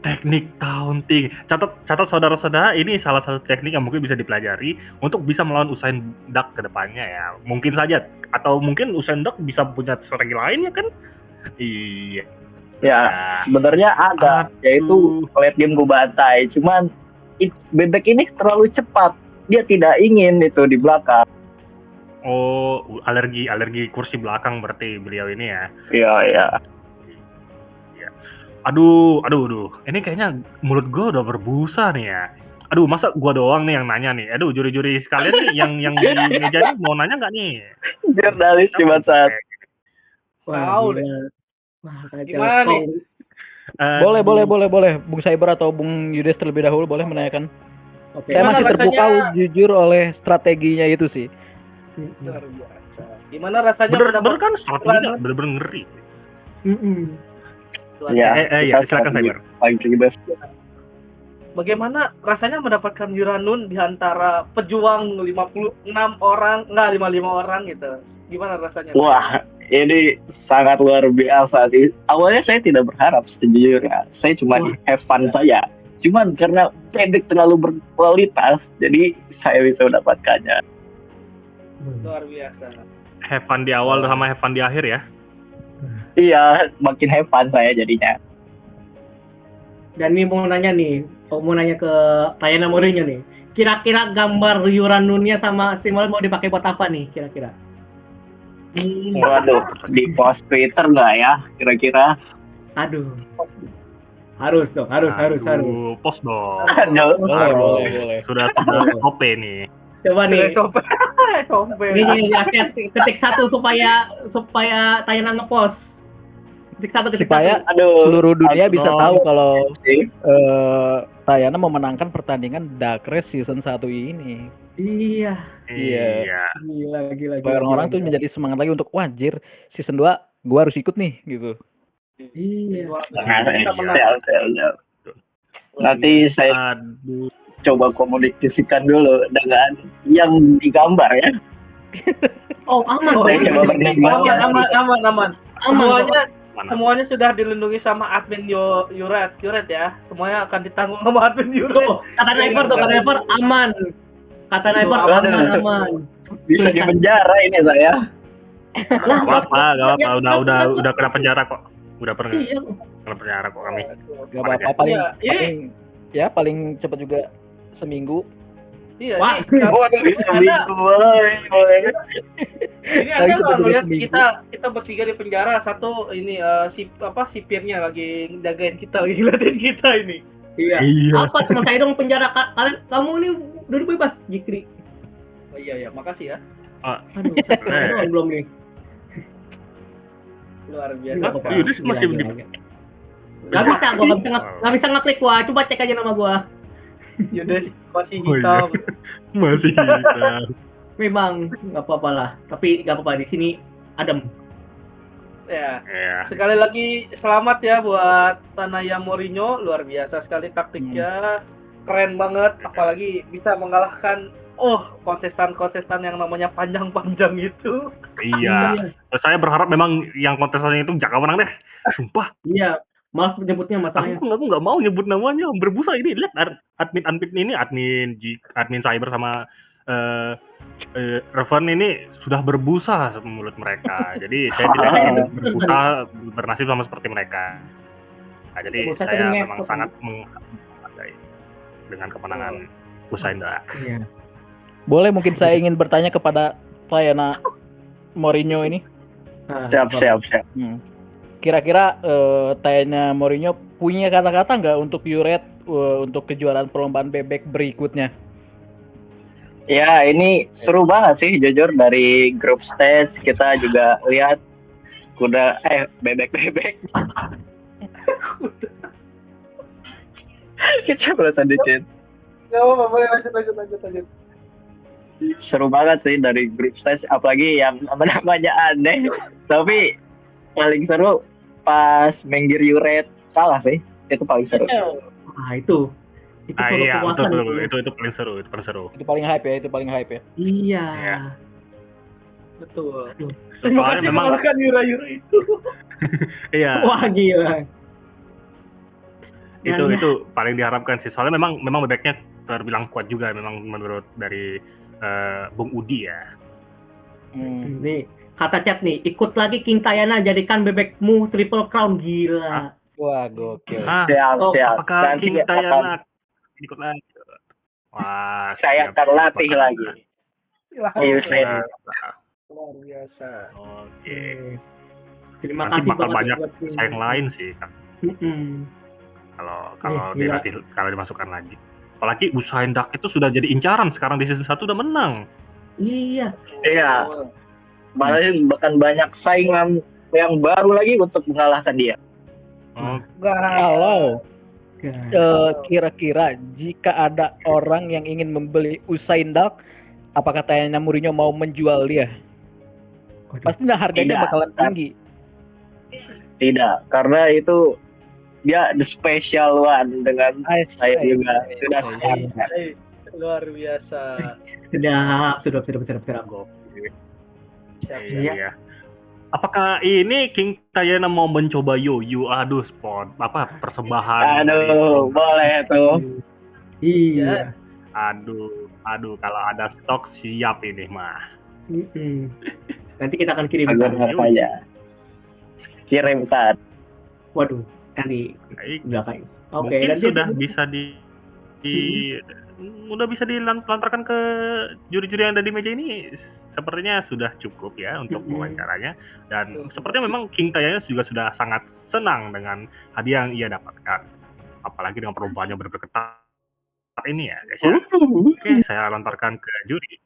Teknik taunting. Catat saudara-saudara, ini salah satu teknik yang mungkin bisa dipelajari untuk bisa melawan Usain Bolt ke depannya ya. Mungkin saja, atau mungkin Usain Bolt bisa punya strategi lain ya kan? Iya. Ya, sebenarnya ada, yaitu late game gue bantai. Cuman bebek ini terlalu cepat. Dia tidak ingin itu di belakang. Oh, alergi kursi belakang berarti beliau ini ya. Iya, iya. Aduh. Ini kayaknya mulut gue udah berbusa nih ya. Aduh, masa gue doang nih yang nanya nih. Aduh, juri-juri sekalian nih yang di meja nih mau nanya nggak nih? Jurnalis cuma saat. Tahu deh. Wah, Gimana nih? Boleh. Bung Cyber atau Bung Yudes terlebih dahulu boleh menanyakan. Oke. Saya Gimana masih terpukau rasanya? jujur oleh strateginya itu sih. Luar biasa. Gimana rasanya Bener kan strateginya bener-bener ngeri. Ya, Iya, silakan Cyber. Paling best. Bagaimana rasanya mendapatkan Yuranun di antara pejuang 56 orang, enggak 55 orang gitu. Gimana rasanya? Wah, ini sangat luar biasa sih. Awalnya saya tidak berharap sejujurnya. Saya cuma have fun saja. Cuman karena bebek terlalu berkualitas, jadi saya bisa mendapatkannya. Luar biasa. Have fun di awal sama have fun di akhir ya. Iya, makin have fun saya jadinya. Dan nih mau nanya ke Tayana Mourinho nih. Kira-kira gambar Yuranunnya sama simbol mau dipakai buat apa nih kira-kira? Waduh, di post Twitter nggak ya kira-kira? Aduh. Harus dong, harus. Post dong. Aduh. Boleh. Sudah OP nih. Coba nih. Sompe. Ini ketik satu supaya Tayana ngepost. Ketik satu. Supaya Aduh. seluruh dunia bisa tahu kalau Sih. Tayana memenangkan pertandingan Dark Race season 1 ini. Iya. Iya. Gila. Supaya orang-orang tuh menjadi semangat lagi untuk wajir season 2 gua harus ikut nih gitu. Iya. Siap. Nanti saya coba komunikasikan dulu dengan yang digambar ya. Oh, aman. Saya coba bernegosiasi. Aman. Aman. Semuanya sudah dilindungi sama admin Yuret ya. Semuanya akan ditanggung sama admin Yuret. Tuh, kata Sniper aman. Kata Sniper aman. Bisa di penjara ini saya. Gak apa-apa, udah kena penjara kok. Udah pernah Iya. kena penjara kok kami. Gak apa-apa paling cepat juga seminggu. Iya. Wah. Bisa boleh. Ini ada nggak ngeliat kita bertiga di penjara, satu ini sipirnya lagi jagain kita, lagi ngeliatin kita ini. Iya. Apa cuma saya dong penjara kamu ini duduk bebas, Jikri. Oh iya, makasih ya. Aduh, saya belum nih. Luar biasa. Nggak apa-apa. Yudis masih Gila. di- Nggak bisa, gua nggak bisa ngeklik gua. Coba cek aja nama gua. Yudes masih Oh, iya. hitam. Masih hitam. Memang nggak apa-apa lah. Tapi nggak apa-apa di sini adem. Ya. Iya. Sekali lagi selamat ya buat Tanaya Mourinho, luar biasa sekali taktiknya. Keren banget, apalagi bisa mengalahkan kontestan yang namanya panjang-panjang itu. Iya. Saya berharap memang yang kontestannya itu Jaka menang deh. Sumpah. Iya. Maaf menyebutnya masalahnya. Aku nggak mau nyebut namanya. Berbusa ini. Lihat admin ini, admin cyber sama Revan ini sudah berbusa mulut mereka. Jadi saya tidak berbusa bernasib sama seperti mereka. Nah, jadi Berbusa saya tadi memang ngepot. sangat menghargai dengan kemenangan Usain Bolt. Iya. Boleh mungkin saya ingin bertanya kepada Tayana Mourinho ini. Nah, Siap. Kira-kira Tayana Mourinho punya kata-kata nggak untuk Yuret untuk kejuaraan perlombaan bebek berikutnya? Ya, ini seru banget sih jujur dari grup stage kita juga lihat bebek. Kita berasa dicet. Gak apa-apa, boleh lanjut. Seru banget sih dari grup stage, apalagi yang namanya aneh. Tapi paling seru pas Menggir Yuret kalah sih. Itu paling seru. Ah, itu suatu Iya, kepuasan betul. Itu paling seru. Itu paling hype ya. Iya. Iya. Betul. Soalnya memang mengalahkan Yura itu. iya. Wah, gila. Itu paling diharapkan sih. Soalnya memang bebeknya terbilang kuat juga memang menurut dari Bung Udi ya. Nih, kata chat nih, ikut lagi King Tayana, jadikan bebekmu Triple Crown, gila. Wah, gokil. Siap. Apakah Nanti King akan Tayana ikut lagi? Wah, saya siap. akan latih lagi. Usain. Luar biasa. Oke. Terima Nanti kasih bakal banget banyak buat pesaing lain sih kan. Kalau gila. kalau dimasukkan lagi. Apalagi Usain Dak itu sudah jadi incaran sekarang di season 1 udah menang. Iya. Bahkan banyak saingan yang baru lagi untuk mengalahkan dia. Kalau kira-kira jika ada orang yang ingin membeli Usain Bolt, apakah Tayana Mourinho mau menjual dia? Pasti harganya Tidak. bakalan tinggi. Tidak, karena itu dia the special one dengan saya juga sudah sangat. Luar biasa. Sedap. Iya. Apakah ini King Tayana mau mencoba yo-yo? Aduh, persembahan. Aduh, boleh tuh. Iya. Aduh, kalau ada stok siap ini mah. Nanti kita akan kirim. Benar saja. Kirimkan. Waduh, nanti Baik. belakang. Oke, Mungkin nanti sudah bisa udah bisa dilantarkan ke juri-juri yang ada di meja ini. Sepertinya sudah cukup ya untuk wawancaranya, dan sepertinya memang King Tayana juga sudah sangat senang dengan hadiah yang ia dapatkan, apalagi dengan perlombaan yang benar-benar ketat ini ya guys ya. Oke, saya lantarkan ke juri.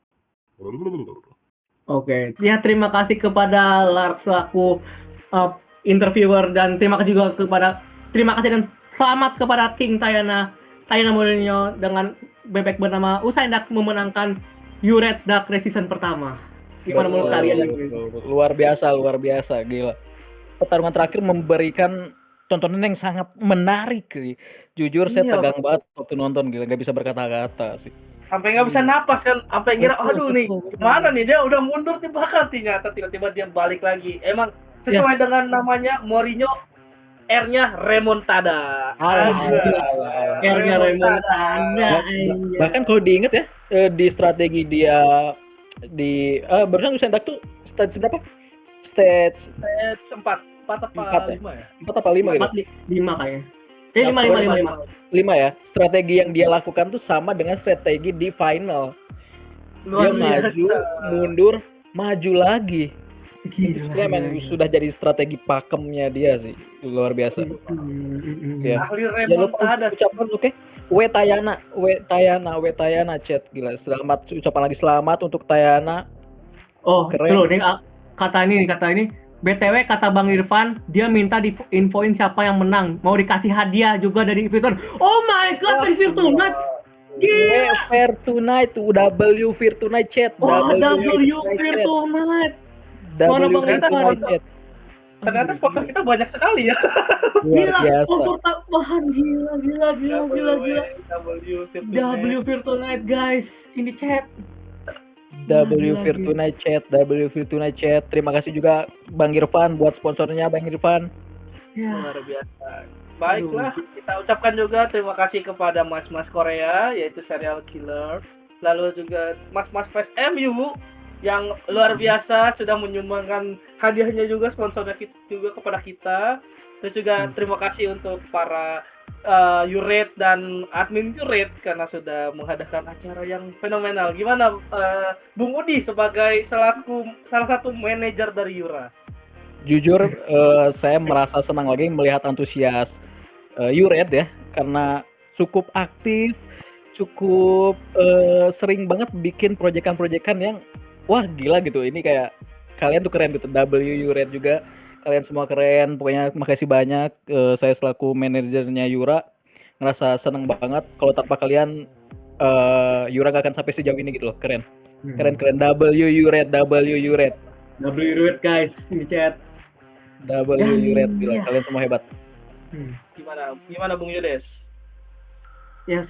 Oke, ya terima kasih kepada Lars selaku interviewer, dan terima kasih dan selamat kepada King Tayana Mourinho dengan bebek bernama Usain Dak memenangkan Uret Dak season pertama. Gimana menurut kalian? Luar biasa, gila. Pertarungan terakhir memberikan tontonan yang sangat menarik sih. Jujur saya tegang banget waktu nonton, gila, nggak bisa berkata-kata sih. Sampai nggak bisa napas kan, sampai kira aduh nih gimana nih, dia udah mundur tiba-tiba dia balik lagi. Emang sesuai dengan namanya Mourinho, R-nya remontada. R-nya remontada. Bahkan kalau diinget ya, di strategi dia di barusan Usain Dak tuh stage berapa? Stage 4 apa 5 ya? 4 apa 5 gitu? 5 kayaknya. 5 ya. Strategi yang dia lakukan tuh sama dengan strategi di final. Dia maju, mundur, maju lagi. Dia memang sudah jadi strategi pakemnya dia sih, luar biasa. Ya. Ahli remontada. Ucapan oke. W Tayana chat, gila. Selamat, ucapan lagi selamat untuk Tayana. Oh, keren. Nih, kata ini. BTW kata Bang Irfan, dia minta diinfoin siapa yang menang. Mau dikasih hadiah juga dari Virtual. Oh my god, dari Virtual. Gila. Fair tonight, W Virtual chat. Oh, W Virtual. Mana Bang Irfan? Ternyata sponsor kita banyak sekali ya. Gila, sponsor tambahan, gila. W Virtual Night guys, ini chat. W Virtual chat. Terima kasih juga Bang Irfan buat sponsornya, Bang Irfan. Luar biasa. Baiklah, kita ucapkan juga terima kasih kepada Mas Korea, yaitu Serial Killer. Lalu juga Mas Fest MU yang luar biasa sudah menyumbangkan hadiahnya juga, sponsornya juga kepada kita. Terus juga terima kasih untuk para Uret dan admin Uret karena sudah mengadakan acara yang fenomenal. Gimana Bung Udi sebagai salah satu manajer dari Yura? Jujur saya merasa senang lagi melihat antusias Uret ya, karena cukup aktif, cukup sering banget bikin proyekan-proyekan yang wah gila gitu. Ini kayak kalian tuh keren gitu. Uret juga kalian semua keren. Pokoknya makasih banyak. Saya selaku manajernya Yura ngerasa seneng banget. Kalau tanpa kalian Yura gak akan sampai sejauh ini gitu loh. Keren. Uret guys, ini chat. Uret gila. Kalian semua hebat. Gimana Bung Yudes? Ya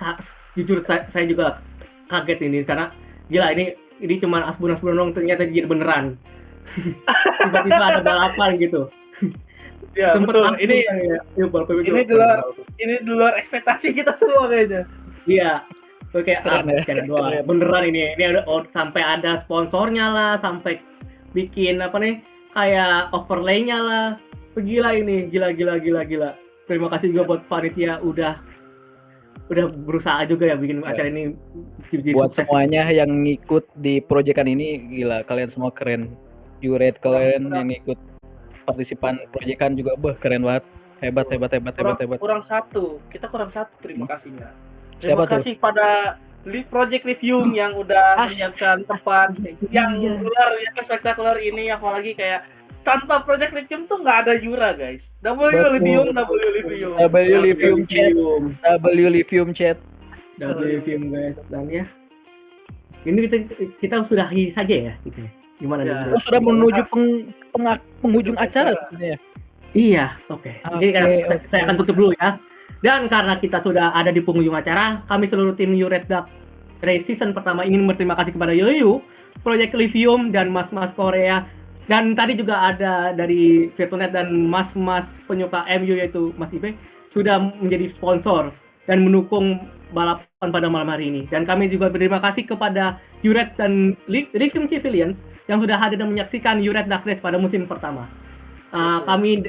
jujur saya juga kaget ini karena gila, ini cuma asbun dong, ternyata jadi beneran. Tiba-tiba ada balapan gitu. Ya Sempet betul. langsung Ini kan ya. Yuk, Bal PBB. ini di luar ekspektasi kita semua kayaknya. Iya. Oke, Keren ya. canda doang. Beneran ini ada sampai ada sponsornya lah, sampai bikin apa nih kayak overlay-nya lah. Gila ini, gila. Terima kasih juga buat panitia udah berusaha juga ya bikin acara ini jadi Buat sukses. semuanya yang ngikut di proyekan ini, gila, kalian semua keren. Yuret, kalian yang ikut partisipan proyekan juga, keren banget. Hebat. Kurang satu. Kita kurang satu terima kasihnya. Siapa Terima tuh? kasih pada Project Review yang udah menyiapkan tempat yang luar biasa spektakuler ini, apalagi kayak tanpa Project Review tuh nggak ada Yura guys. W Lithium chat. guys. Dan ya. Ini kita sudahi saja ya gitu. Gimana Ya. nih? Sudah menuju penghujung acara sebenarnya. Iya, oke. Jadi Oke. saya akan tutup dulu ya. Dan karena kita sudah ada di penghujung acara, kami seluruh tim Yuret Dark Race season pertama ingin berterima kasih kepada Yoyu, Project Lithium, dan Mas-Mas Korea. Dan tadi juga ada dari Virtunet dan Mas-Mas penyuka MU yaitu Mas Ipe sudah menjadi sponsor dan mendukung balapan pada malam hari ini. Dan kami juga berterima kasih kepada Yuret dan Lithium Civilians yang sudah hadir dan menyaksikan Yuret Dark Race pada musim pertama. Kami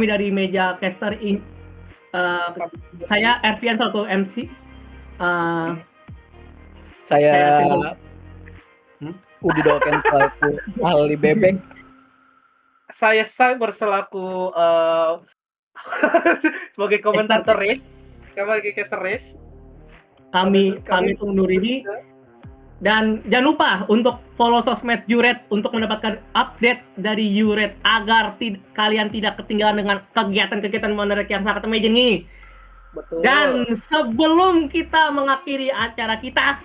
dari meja caster saya Ervian selaku MC. Saya Hmm? Udi Dolken selaku ahli bebek. Saya Cyber selaku sebagai komentator race, sebagai caster race. Kami undur diri. Dan jangan lupa untuk follow sosmed Yuret untuk mendapatkan update dari Yuret agar kalian tidak ketinggalan dengan kegiatan-kegiatan menarik yang sangat amazing ini. Betul. Dan sebelum kita mengakhiri acara kita,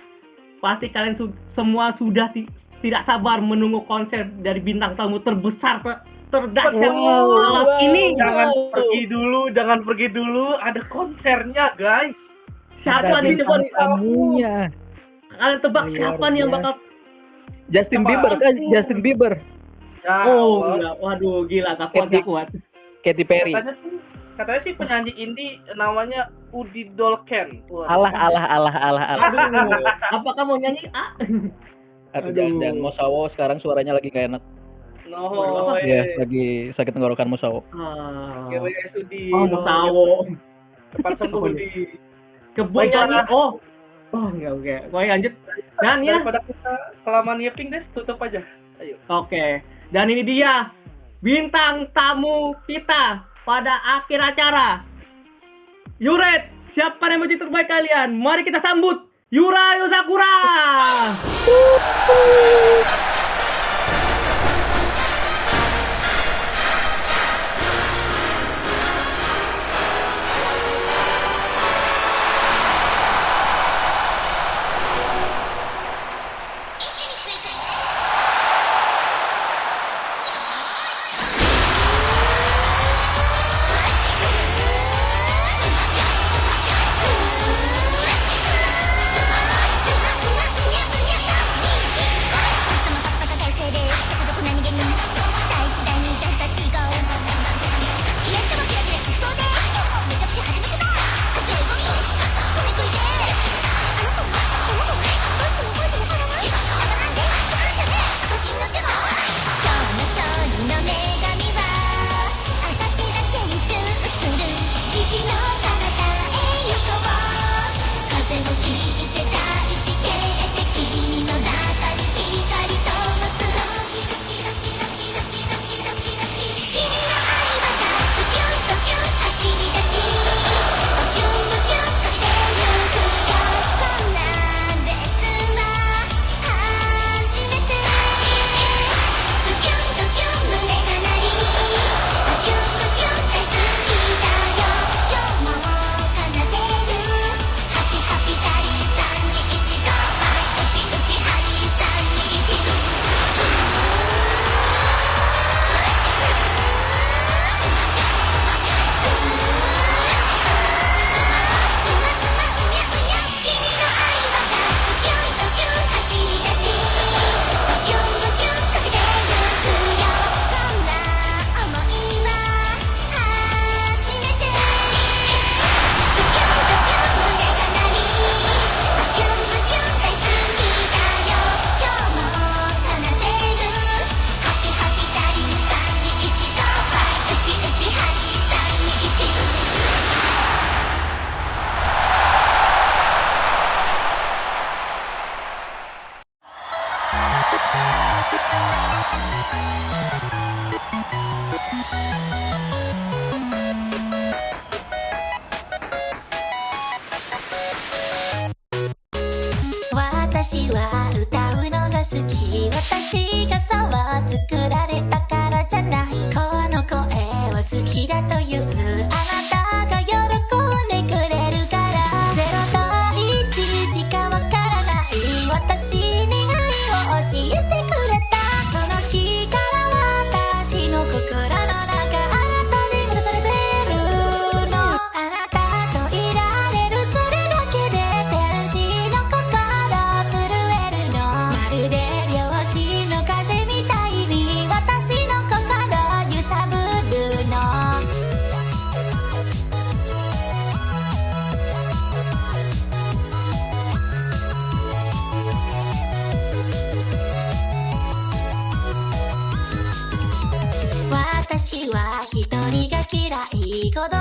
pasti kalian semua sudah tidak sabar menunggu konser dari bintang tamu terbesar terdahsyat malam ini. Jangan pergi dulu, ada konsernya guys. Siapa nih coba tamunya? kalian tebak siapa nih yang bakal Justin Bieber kan? Justin Bieber. Ya, gila. Waduh, gila, gak kuat. Katy Perry. Katanya sih penyanyi indie namanya Udi Dolken. Alah. Aduh, apakah mau nyanyi? Aduh, jangan. Mosawo sekarang suaranya lagi gak enak. No, Ya, lagi sakit tenggorokan Mosawo. GWS Udi. Musawo. Cepat sembuh Udi. Kebun nyanyi. Enggak. Oke, lanjut. Dan ya. Daripada kita kelamaan nyiaping deh, tutup aja. Ayo. Oke. Dan ini dia bintang tamu kita pada akhir acara. Yuret, siapkan emoji terbaik kalian. Mari kita sambut Yura Yosakura. 私は歌うのが好き私がそう作られたからじゃないこの声を好きだというあなたが喜んでくれるから0と1しかわからない私に愛を教えてくれたその日から私の心の中あなたに満たされてるのあなたといられるそれだけで天使の心震えるのまるで両親の風みたいに私の心揺さぶるの私は一人が嫌い孤独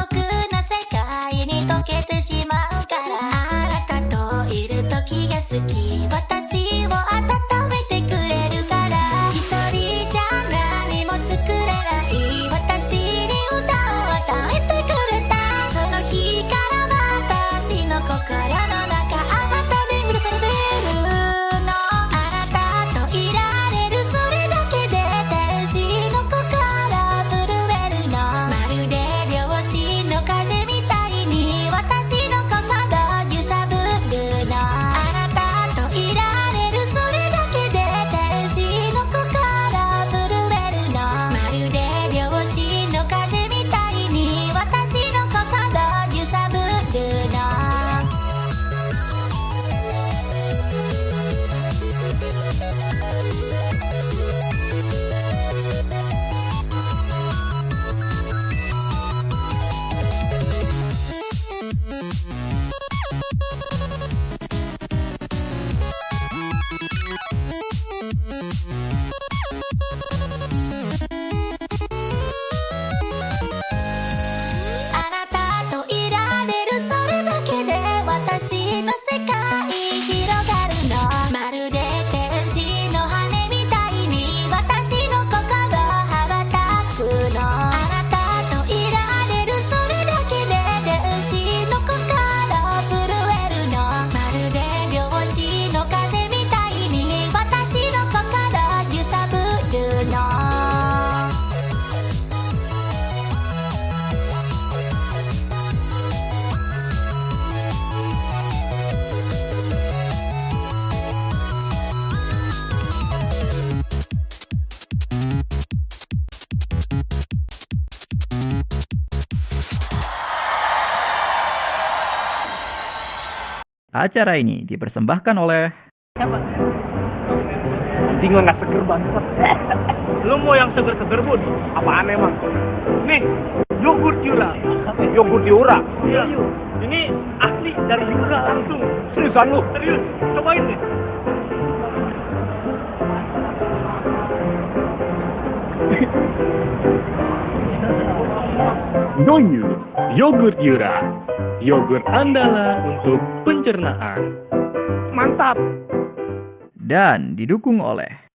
な世界に溶けてしまうからあなたといる時が好き私を温めてくれるから一人じゃ何も作れない私に歌を与えてくれたその日から私の心の中あなたで満たされてるのあなたといられるそれだけで天使の心震えるのまるで両親の風みたいに私の心揺さぶるのあなたといられるそれだけで天使の心震えるのまるで両親の風みたいに私の心揺さぶるのあなたといられるそれだけで私の世界広がるのまるで天使の羽みたいに私の心羽ばたくのあなたといられるそれだけで天使の心震えるのまるで両親の風みたいに私の心揺さぶるのAcara ini dipersembahkan oleh Anjing lo nggak seger banget. Lu mau yang seger-seger bun? Apaan emang? Nih, yogurt Yura. Yogurt Yura? Iya. Ini asli dari Yura langsung. Seriusan lu? Serius. Cobain deh. Noyu, yogurt Yura. Yogurt andalan untuk pencernaan. Mantap. dan didukung oleh